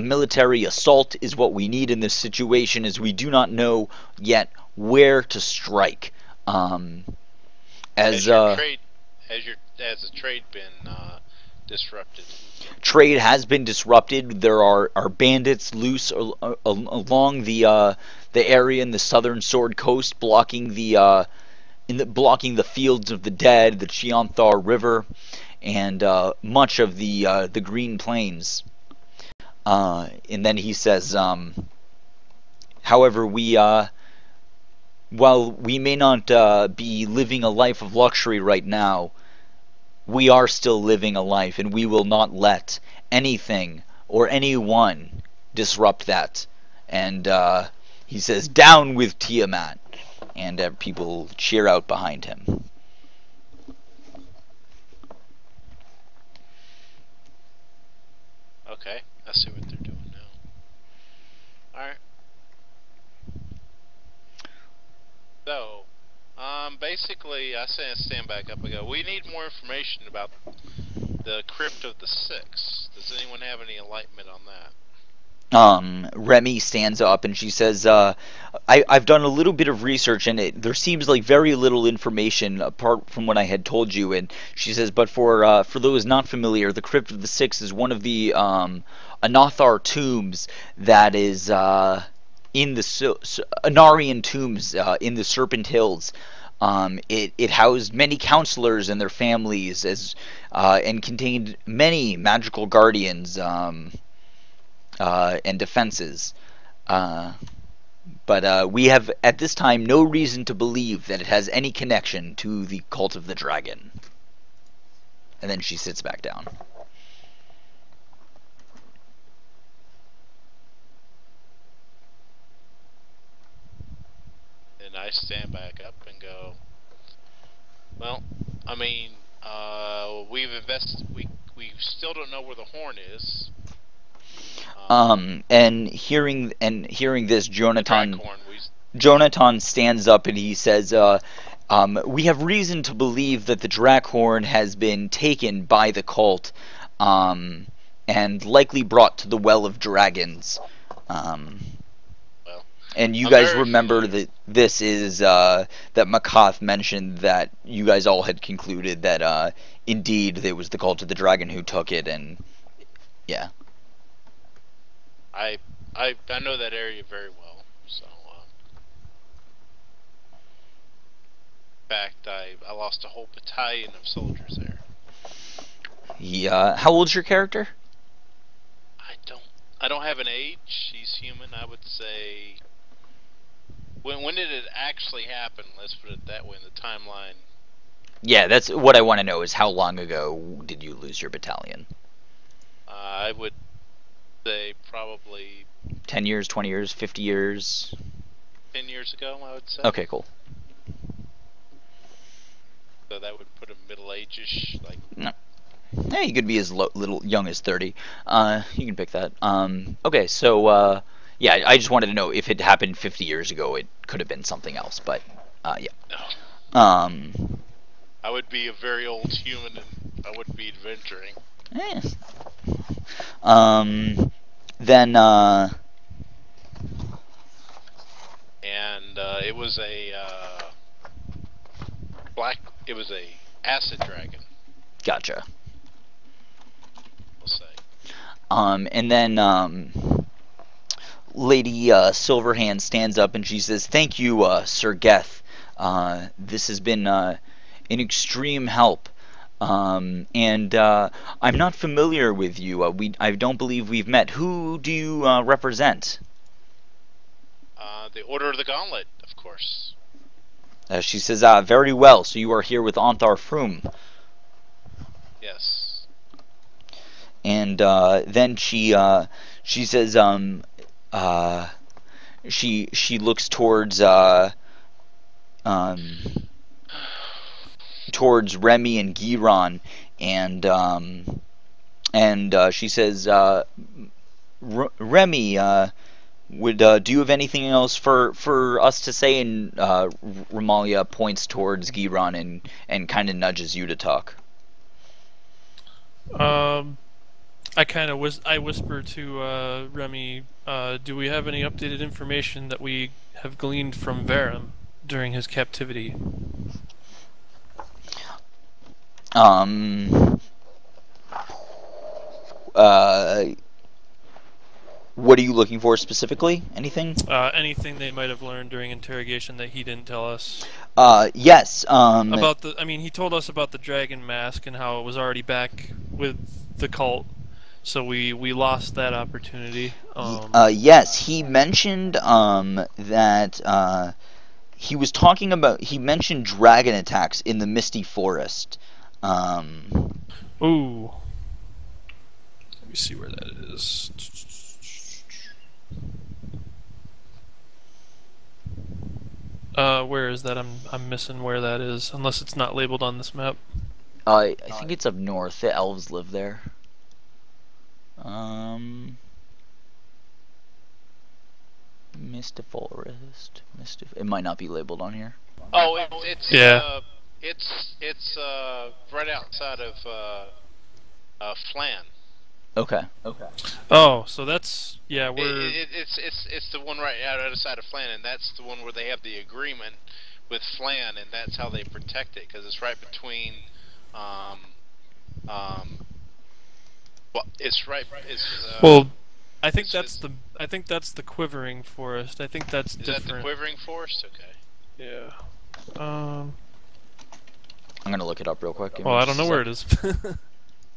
military assault is what we need in this situation, as we do not know yet where to strike. Has the trade been disrupted? Trade has been disrupted. There are bandits loose along the area in the southern Sword Coast, blocking the blocking the fields of the dead, the Cheonthar River, and much of the Green Plains. And then he says, however, while we may not be living a life of luxury right now, we are still living a life, and we will not let anything or anyone disrupt that. And he says, "Down with Tiamat," and people cheer out behind him.
Okay, I see what they're doing now. Alright. So, basically, I stand back up and go, we need more information about the Crypt of the Six. Does anyone have any enlightenment on that?
Remy stands up and she says, I've done a little bit of research, and there seems like very little information apart from what I had told you. And she says, but for those not familiar, the Crypt of the Six is one of the Anathar tombs that is in the Anarian tombs in the Serpent Hills. It housed many counselors and their families, and contained many magical guardians and defenses. But we have, at this time, no reason to believe that it has any connection to the Cult of the Dragon. And then she sits back down.
And I stand back up and go, well, I mean, we've invested, we still don't know where the horn is.
And hearing this, Jonathan stands up and he says, we have reason to believe that the Drakhorn has been taken by the cult, and likely brought to the Well of Dragons. And you guys remember that this is, that Makath mentioned that you guys all had concluded that, indeed, it was the Cult of the Dragon who took it, and, yeah.
I know that area very well, so, in fact, I lost a whole battalion of soldiers there.
Yeah, how old's your character?
I don't have an age. He's human. I would say, when did it actually happen? Let's put it that way in the timeline.
Yeah, that's what I want to know, is how long ago did you lose your battalion?
I would say probably
10 years, 20 years, 50 years?
10 years ago, I would say.
Okay, cool.
So that would put him middle age-ish, like...
No. Yeah, you could be as little young as 30. You can pick that. Okay, so, yeah, I just wanted to know if it happened 50 years ago, it could have been something else, but, yeah.
No. I would be a very old human, and I wouldn't be adventuring.
Then,
and, it was a, it was a acid dragon.
Gotcha.
We'll say.
And then, Lady Silverhand stands up and she says, "Thank you, Sir Geth. This has been an extreme help. And I'm not familiar with you. I don't believe we've met. Who do you represent?"
The Order of the Gauntlet, of course.
She says, "Very well. So you are here with Onthar Froom."
Yes.
And then she says, she looks towards towards Remy and Giron, and she says, Remy, do you have anything else for us to say? And Romalia points towards Giron and kind of nudges you to talk.
I kind of whisper to Remy, do we have any updated information that we have gleaned from Varum during his captivity?
What are you looking for specifically? Anything?
Anything they might have learned during interrogation that he didn't tell us.
Yes.
About the, I mean, he told us about the dragon mask and how it was already back with the cult, so we lost that opportunity.
Yes, he mentioned that he was talking about. He mentioned dragon attacks in the Misty Forest.
Ooh. Let me see where that is. Where is that? I'm missing where that is, unless it's not labeled on this map.
I think it's up north. The elves live there. Misty Forest. It might not be labeled on here.
Oh, it's
yeah.
It's right outside of Flan.
Okay.
Oh, so that's
it's the one right outside of Flan, and that's the one where they have the agreement with Flan, and that's how they protect it, because it's right between
well, I think that's the Quivering Forest. I think that's different.
Is that the Quivering Forest? Okay.
Yeah.
I'm gonna look it up real quick.
Well, I don't know where it is.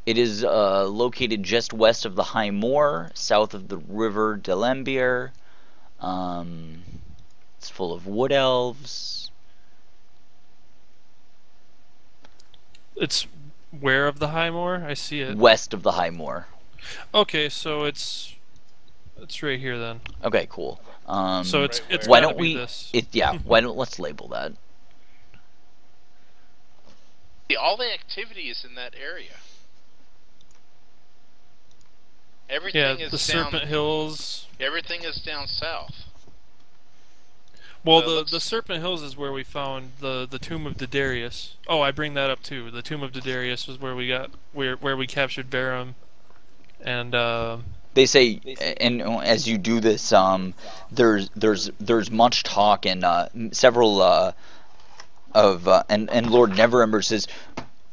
It is located just west of the High Moor, south of the River Delembier. It's full of wood elves.
It's where of the High Moor? I see it.
West of the High Moor.
Okay, so it's right here then.
Okay, cool.
So it's
why don't we?
This.
Let's label that.
See, all the activity is in that area. Everything is
the Serpent Hills.
Everything is down south.
Well, the Serpent Hills is where we found the Tomb of Didarius. Oh, I bring that up too. The Tomb of Didarius was where we captured Verum, and
they say, and as you do this, there's much talk, and several and Lord Neverember says,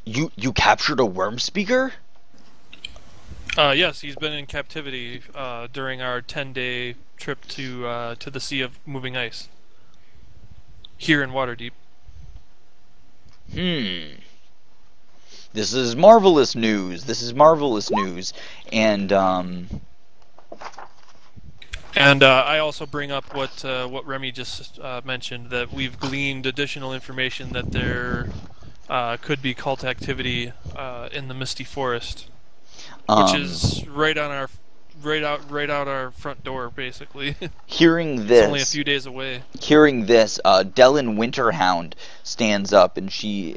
you captured a worm speaker?
Yes, he's been in captivity during our 10-day trip to the Sea of Moving Ice. Here in Waterdeep.
This is marvelous news. And
I also bring up what Remy just mentioned, that we've gleaned additional information that there could be cult activity in the Misty Forest. Which is right out our front door, basically.
Hearing this,
it's only a few days away.
Hearing this, Dellen Winterhound stands up and she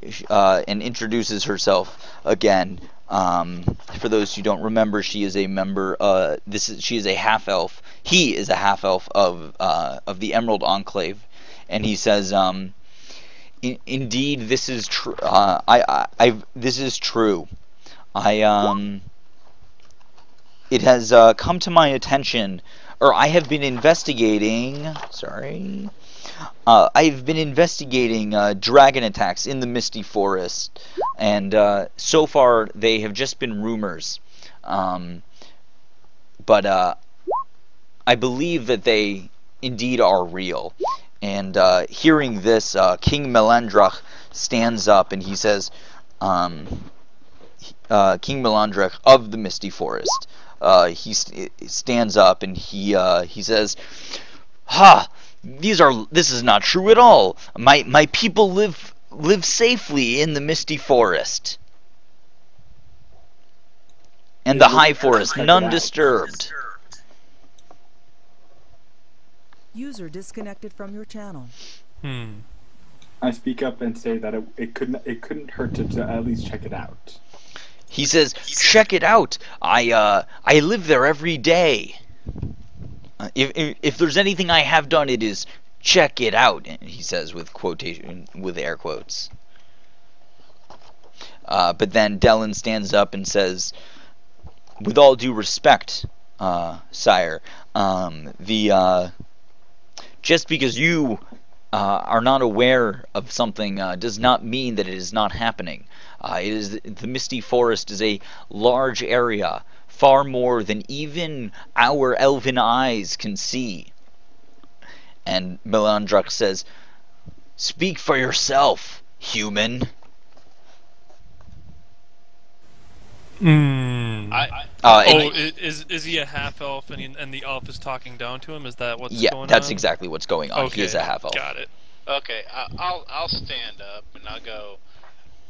introduces herself again. For those who don't remember, she is a member. She is a half elf. He is a half elf of the Emerald Enclave, and he says, "Indeed, this is true. This is true. It has come to my attention, or I have been investigating. I've been investigating dragon attacks in the Misty Forest, and so far they have just been rumors. But I believe that they indeed are real." And hearing this, King Melandrach stands up and he says, King Melandrach of the Misty Forest. He stands up and he says, "Ha! This is not true at all. My people live safely in the Misty Forest, and the High Forest, none disturbed."
User disconnected from your channel.
I speak up and say that it couldn't hurt to at least check it out.
He says, "Check it out. I live there every day. If there's anything I have done, it is check it out." He says with air quotes. But then Dellen stands up and says, "With all due respect, sire, just because you are not aware of something does not mean that it is not happening. The Misty Forest is a large area far more than even our elven eyes can see. And Melandruk says, "Speak for yourself, human."
Is he a half elf and the elf is talking down to him? Is that what's going on?
Yeah, that's exactly what's going on. He is a half elf.
Got it.
Okay, I'll stand up and I'll go.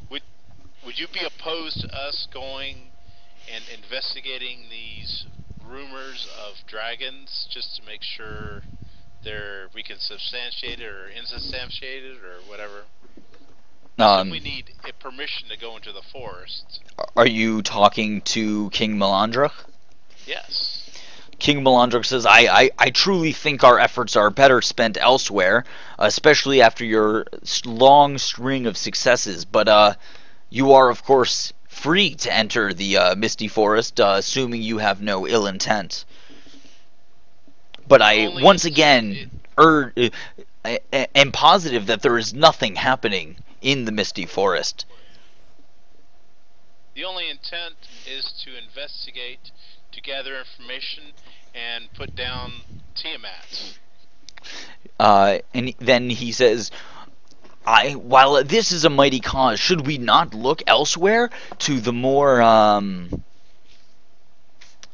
Would you be opposed to us going and investigating these rumors of dragons just to make sure we can substantiate it or insubstantiate it or whatever? We need a permission to go into the forest.
Are you talking to King Melandruk?
Yes.
King Melandruk says, I truly think our efforts are better spent elsewhere, especially after your long string of successes, but you are, of course, free to enter the Misty Forest, assuming you have no ill intent. But I, once again, am positive that there is nothing happening in the Misty Forest.
The only intent is to investigate, to gather information, and put down Tiamat.
And then he says, while this is a mighty cause, should we not look elsewhere to the more,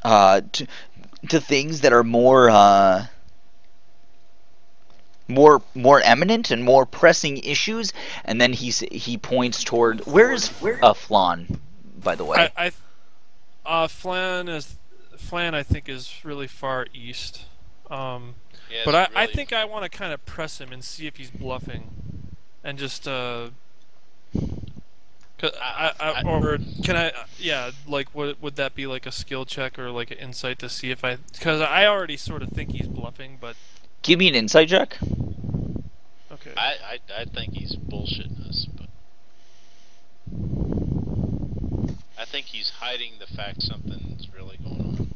to things that are more eminent and more pressing issues? And then he points toward, where's Flan, by the way?
Flan I think is really far east.
Yeah,
but
really
I think I want to kind of press him and see if he's bluffing, and just or can I? Yeah, like would that be like a skill check or like an insight to see if because I already sort of think he's bluffing, but.
Give me an insight check.
Okay.
I think he's bullshitting us, but I think he's hiding the fact something's really going on.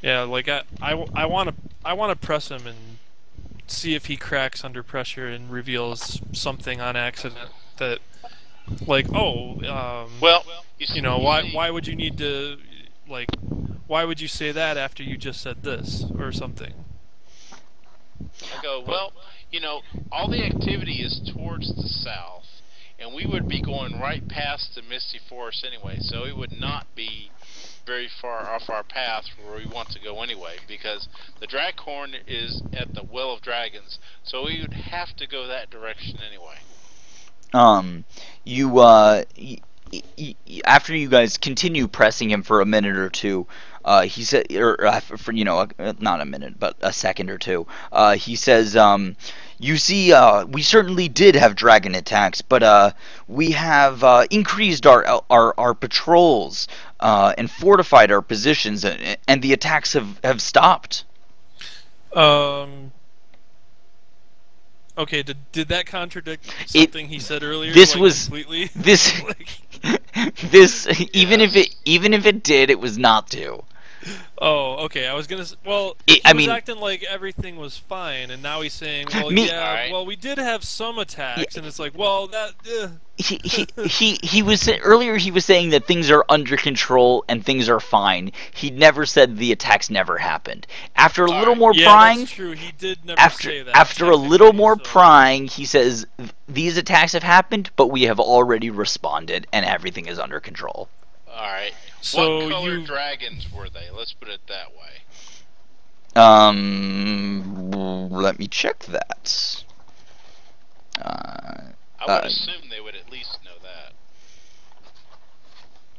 Yeah, like I want to press him and see if he cracks under pressure and reveals something on accident that, like,
well,
you know, why would you need to, like, why would you say that after you just said this or something?
I go, well, you know, all the activity is towards the south, and we would be going right past the Misty Forest anyway, so it would not be very far off our path where we want to go anyway, because the Draghorn is at the Well of Dragons, so we would have to go that direction anyway.
After you guys continue pressing him for a minute or two, he said, for not a minute, but a second or two, he says, you see, we certainly did have dragon attacks, but we have increased our patrols and fortified our positions, and the attacks have stopped.
Okay, did that contradict something he said earlier?
This
like,
was
completely?
this
like...
this even if it did, it was not to.
Oh, okay. I was gonna. Well, he was acting like everything was fine, and now he's saying, "Well, well, we did have some attacks," and it's like, "Well, that."
He was earlier. He was saying that things are under control and things are fine. He never said the attacks never happened. After a little more prying,
that's true. He did never say that.
After a little more prying, he says these attacks have happened, but we have already responded and everything is under control.
All right.
So
what color dragons were they? Let's put it that way.
Let me check that.
I would assume they would at least know that.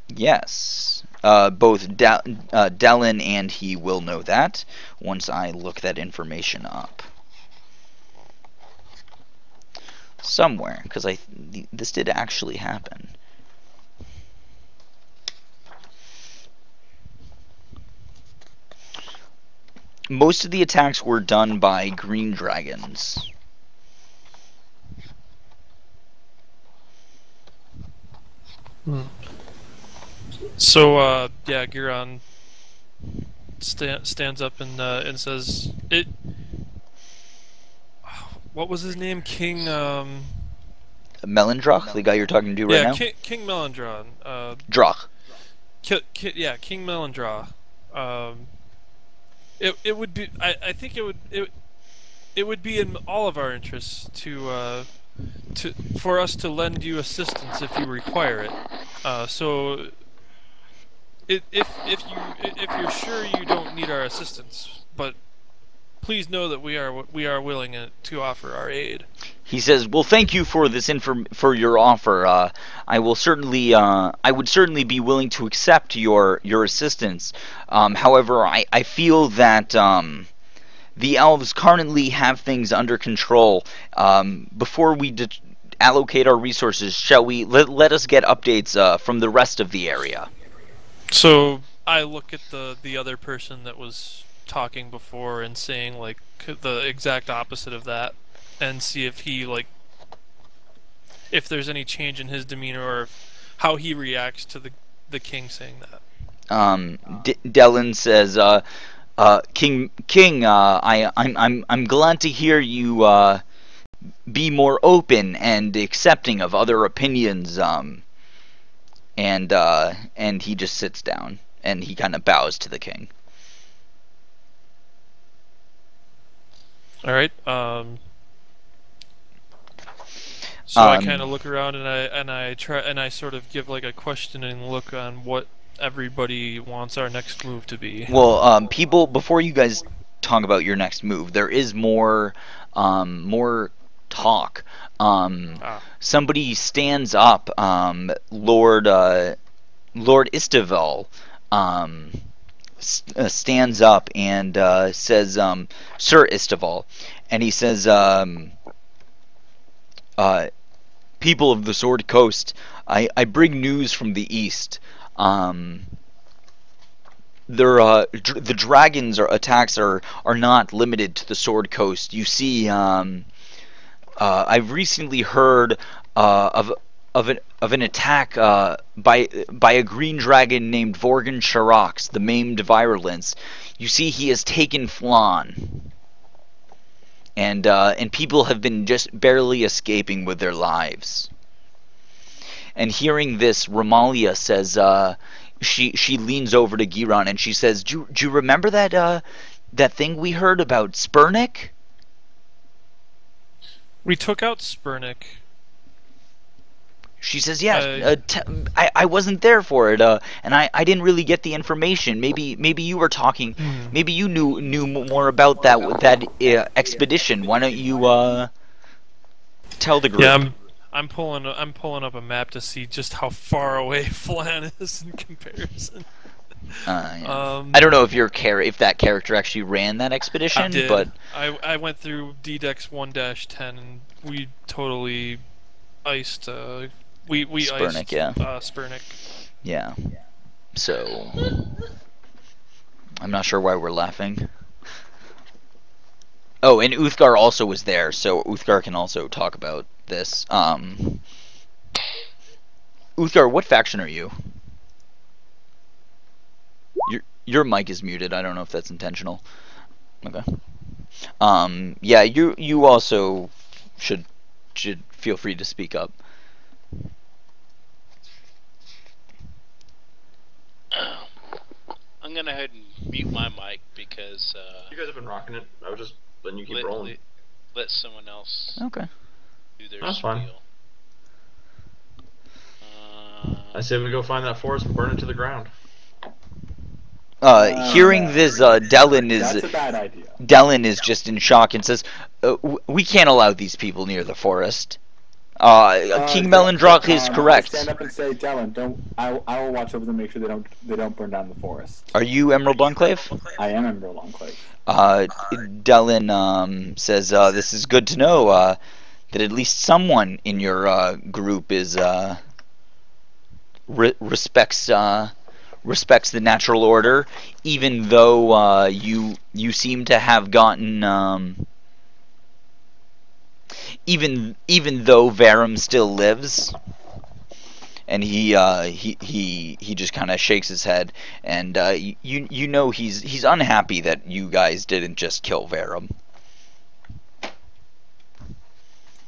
Yes. Both Dallin and he will know that once I look that information up. Somewhere, because this did actually happen. Most of the attacks were done by green dragons.
So, yeah, Giron stands up and says, "It." What was his name? King.
Melandruk, the guy you're talking to right now.
Yeah, King Melandron.
Drach.
Yeah, King Melandra. it would be. I think it would be in all of our interests for us to lend you assistance if you require it. So if you're sure you don't need our assistance, but please know that we are willing to offer our aid.
He says, "Well, thank you for this for your offer. I would certainly be willing to accept your assistance. However, I feel that the elves currently have things under control. Before we allocate our resources, shall we let us get updates from the rest of the area?"
So I look at the other person that was talking before and saying like the exact opposite of that, and see if he if there's any change in his demeanor or how he reacts to the king saying that.
Dellen says, King, I'm glad to hear you be more open and accepting of other opinions. And he just sits down and he kind of bows to the king.
All right. So I kind of look around and I sort of give like a questioning look on what everybody wants our next move to be.
Well, people, before you guys talk about your next move, there is more talk. Somebody stands up. Lord Istival stands up and says, "Sir Istival," and he says, "People of the Sword Coast, I bring news from the east. The dragons' attacks are not limited to the Sword Coast. You see, I've recently heard of an attack by a green dragon named Vorgan Sharax, the maimed virulence. You see, he has taken Flan, and people have been just barely escaping with their lives." And hearing this, Ramalia says, she leans over to Giron and she says, "Do you remember that thing we heard about Spurnik?"
We took out Spurnik.
She says, "Yeah, I wasn't there for it, and I didn't really get the information. Maybe you were talking. Maybe you knew more about that expedition. Why don't you tell the group?"
Yeah, I'm pulling up a map to see just how far away Flan is in comparison.
Yeah. I don't know if that character actually ran that expedition,
I did.
But
I went through DDEX 1-10 and we totally iced. We
Spurnik,
iced
yeah.
Spurnik.
Yeah. So I'm not sure why we're laughing. Oh, and Uthgar also was there, so Uthgar can also talk about this. Uthgar, what faction are you? Your mic is muted. I don't know if that's intentional. Okay. Yeah, you also should feel free to speak up.
I'm gonna go ahead and mute my mic because
you guys have been rocking it. I was just letting you keep rolling.
Let someone else.
Okay.
Do their
That's
spiel.
fine. I say we go find that forest and burn it to the ground.
Hearing this, Dellen is.
That's a bad idea.
Dellen is just in shock and says, "We can't allow these people near the forest." King Melendrock is correct.
Stand up and say, "Dellen, I will watch over them, make sure they don't burn down the forest."
Are you Emerald Enclave?
I am Emerald Enclave.
Dellen says, "This is good to know that at least someone in your group is respects the natural order, even though you seem to have gotten." Even though Varum still lives, and he just kind of shakes his head, and you know he's unhappy that you guys didn't just kill Varum.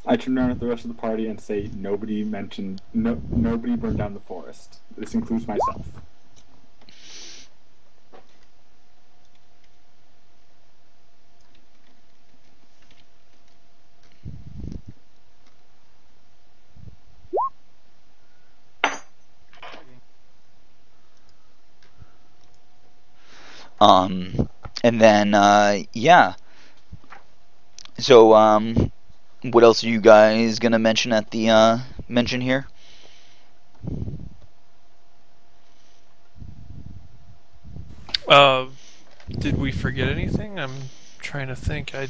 I turn around at the rest of the party and say, nobody burned down the forest. This includes myself.
And then yeah. So what else are you guys gonna mention at the mention here?
Did we forget anything? I'm trying to think.
I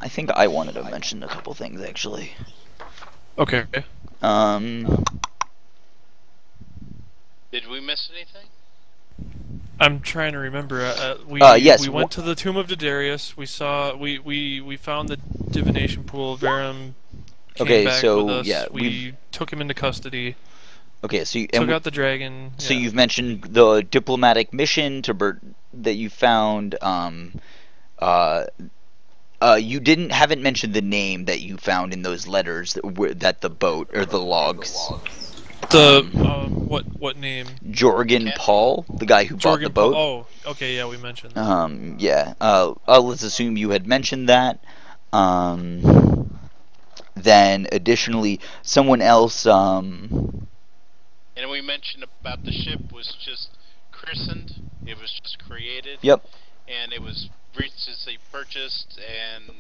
think I wanted to mention a couple things actually.
Okay.
Did we miss anything?
I'm trying to remember.
Yes.
We went to the tomb of Didarius. We found the divination pool. Verum came back with us.
Yeah,
we took him into custody.
Okay, so you
took out the dragon.
So you've mentioned the diplomatic mission that you found. You haven't mentioned the name that you found in those letters that the boat or the logs.
What name?
Jorgen Paul, the guy who bought the boat.
Oh, okay, yeah, we mentioned that.
Yeah. Let's assume you had mentioned that. Then additionally, someone else.
And we mentioned about the ship was just christened. It was just created.
Yep.
And it was recently purchased, and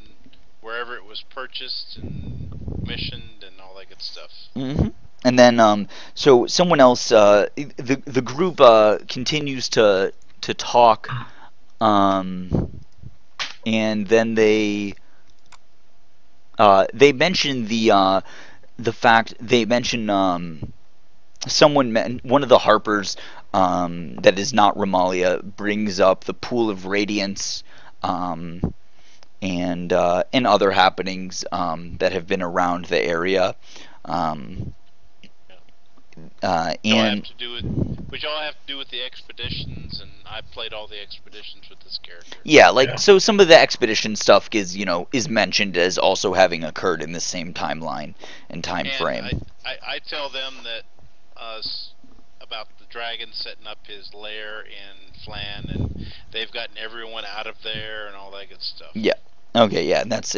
wherever it was purchased and missioned and all that good stuff.
Mm-hmm. And then, so someone else, the group continues to talk, and then they mention the fact they mention one of the Harpers that is not Romalia brings up the pool of radiance and other happenings that have been around the area.
Which all have to do with the expeditions, and I played all the expeditions with this character.
Yeah, so some of the expedition stuff is mentioned as also having occurred in the same timeline and time frame.
I tell them that about the dragon setting up his lair in Flan, and they've gotten everyone out of there and all that good stuff.
Yeah. Okay, yeah, that's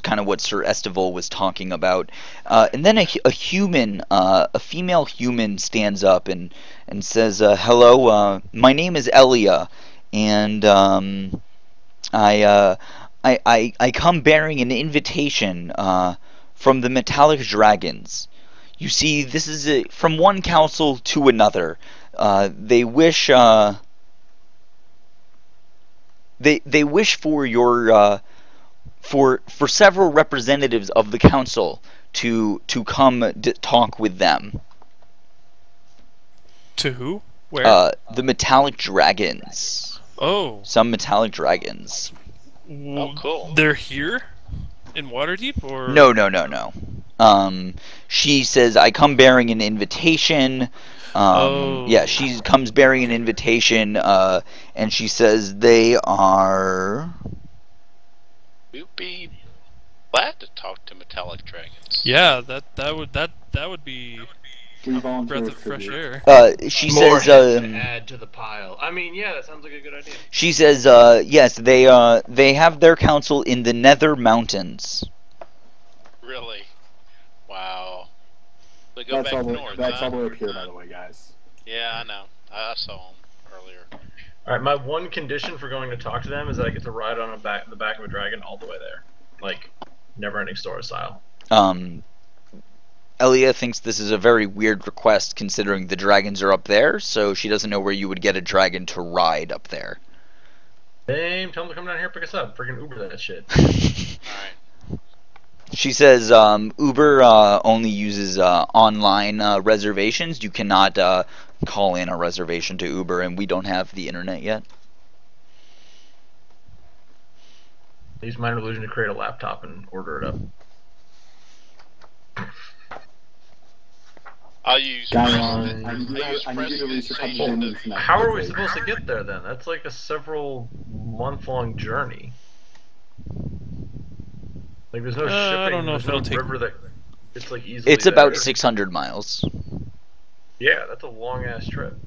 kind of what Sir Estival was talking about. And then a female human stands up and says, "Hello, my name is Elia, and I come bearing an invitation from the metallic dragons. You see, this is from one council to another. They wish they wish for your." For several representatives of the council to come talk with them.
To who? Where?
The metallic dragons.
Oh.
Some metallic dragons.
Oh, cool.
They're here? In Waterdeep, or?
No. She says, I come bearing an invitation. Yeah, she comes bearing an invitation, and she says they are...
We'd be glad to talk to metallic dragons.
Yeah, that would be a breath of fresh air.
She
More
says
to add to the pile. I mean, yeah, that sounds like a good idea.
She says yes, they have their council in the Nether Mountains.
Really? Wow. They go back north.
That's all the way up here, by the way, guys.
Yeah, I know. I saw them earlier.
Alright, my one condition for going to talk to them is that I get to ride on the back of a dragon all the way there. Like, never-ending story style.
Elia thinks this is a very weird request considering the dragons are up there, so she doesn't know where you would get a dragon to ride up there.
Tell them to come down here and pick us up. Freaking Uber that shit.
Alright.
She says Uber only uses online reservations. You cannot call in a reservation to Uber, and we don't have the internet yet.
I use Minor Illusion to create a laptop and order it up.
I'll use
I need you to research
How are we supposed to get there then? That's like a several month-long journey. Like there's no shipping.
I don't know if it'll take.
River that it's like easily.
It's about
there.
600 miles.
Yeah, that's a long ass trip.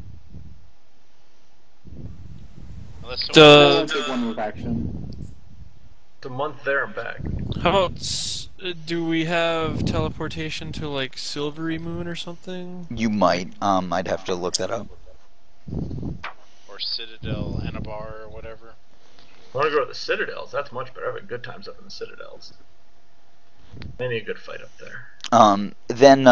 Take one move action.
It's a month there and back.
How about do we have teleportation to like Silvery Moon or something?
You might. I'd have to look that up.
or or Citadel Anabar or whatever.
I want to go to the Citadels. That's much better. I have good times up in the Citadels. Any good fight up there.
Then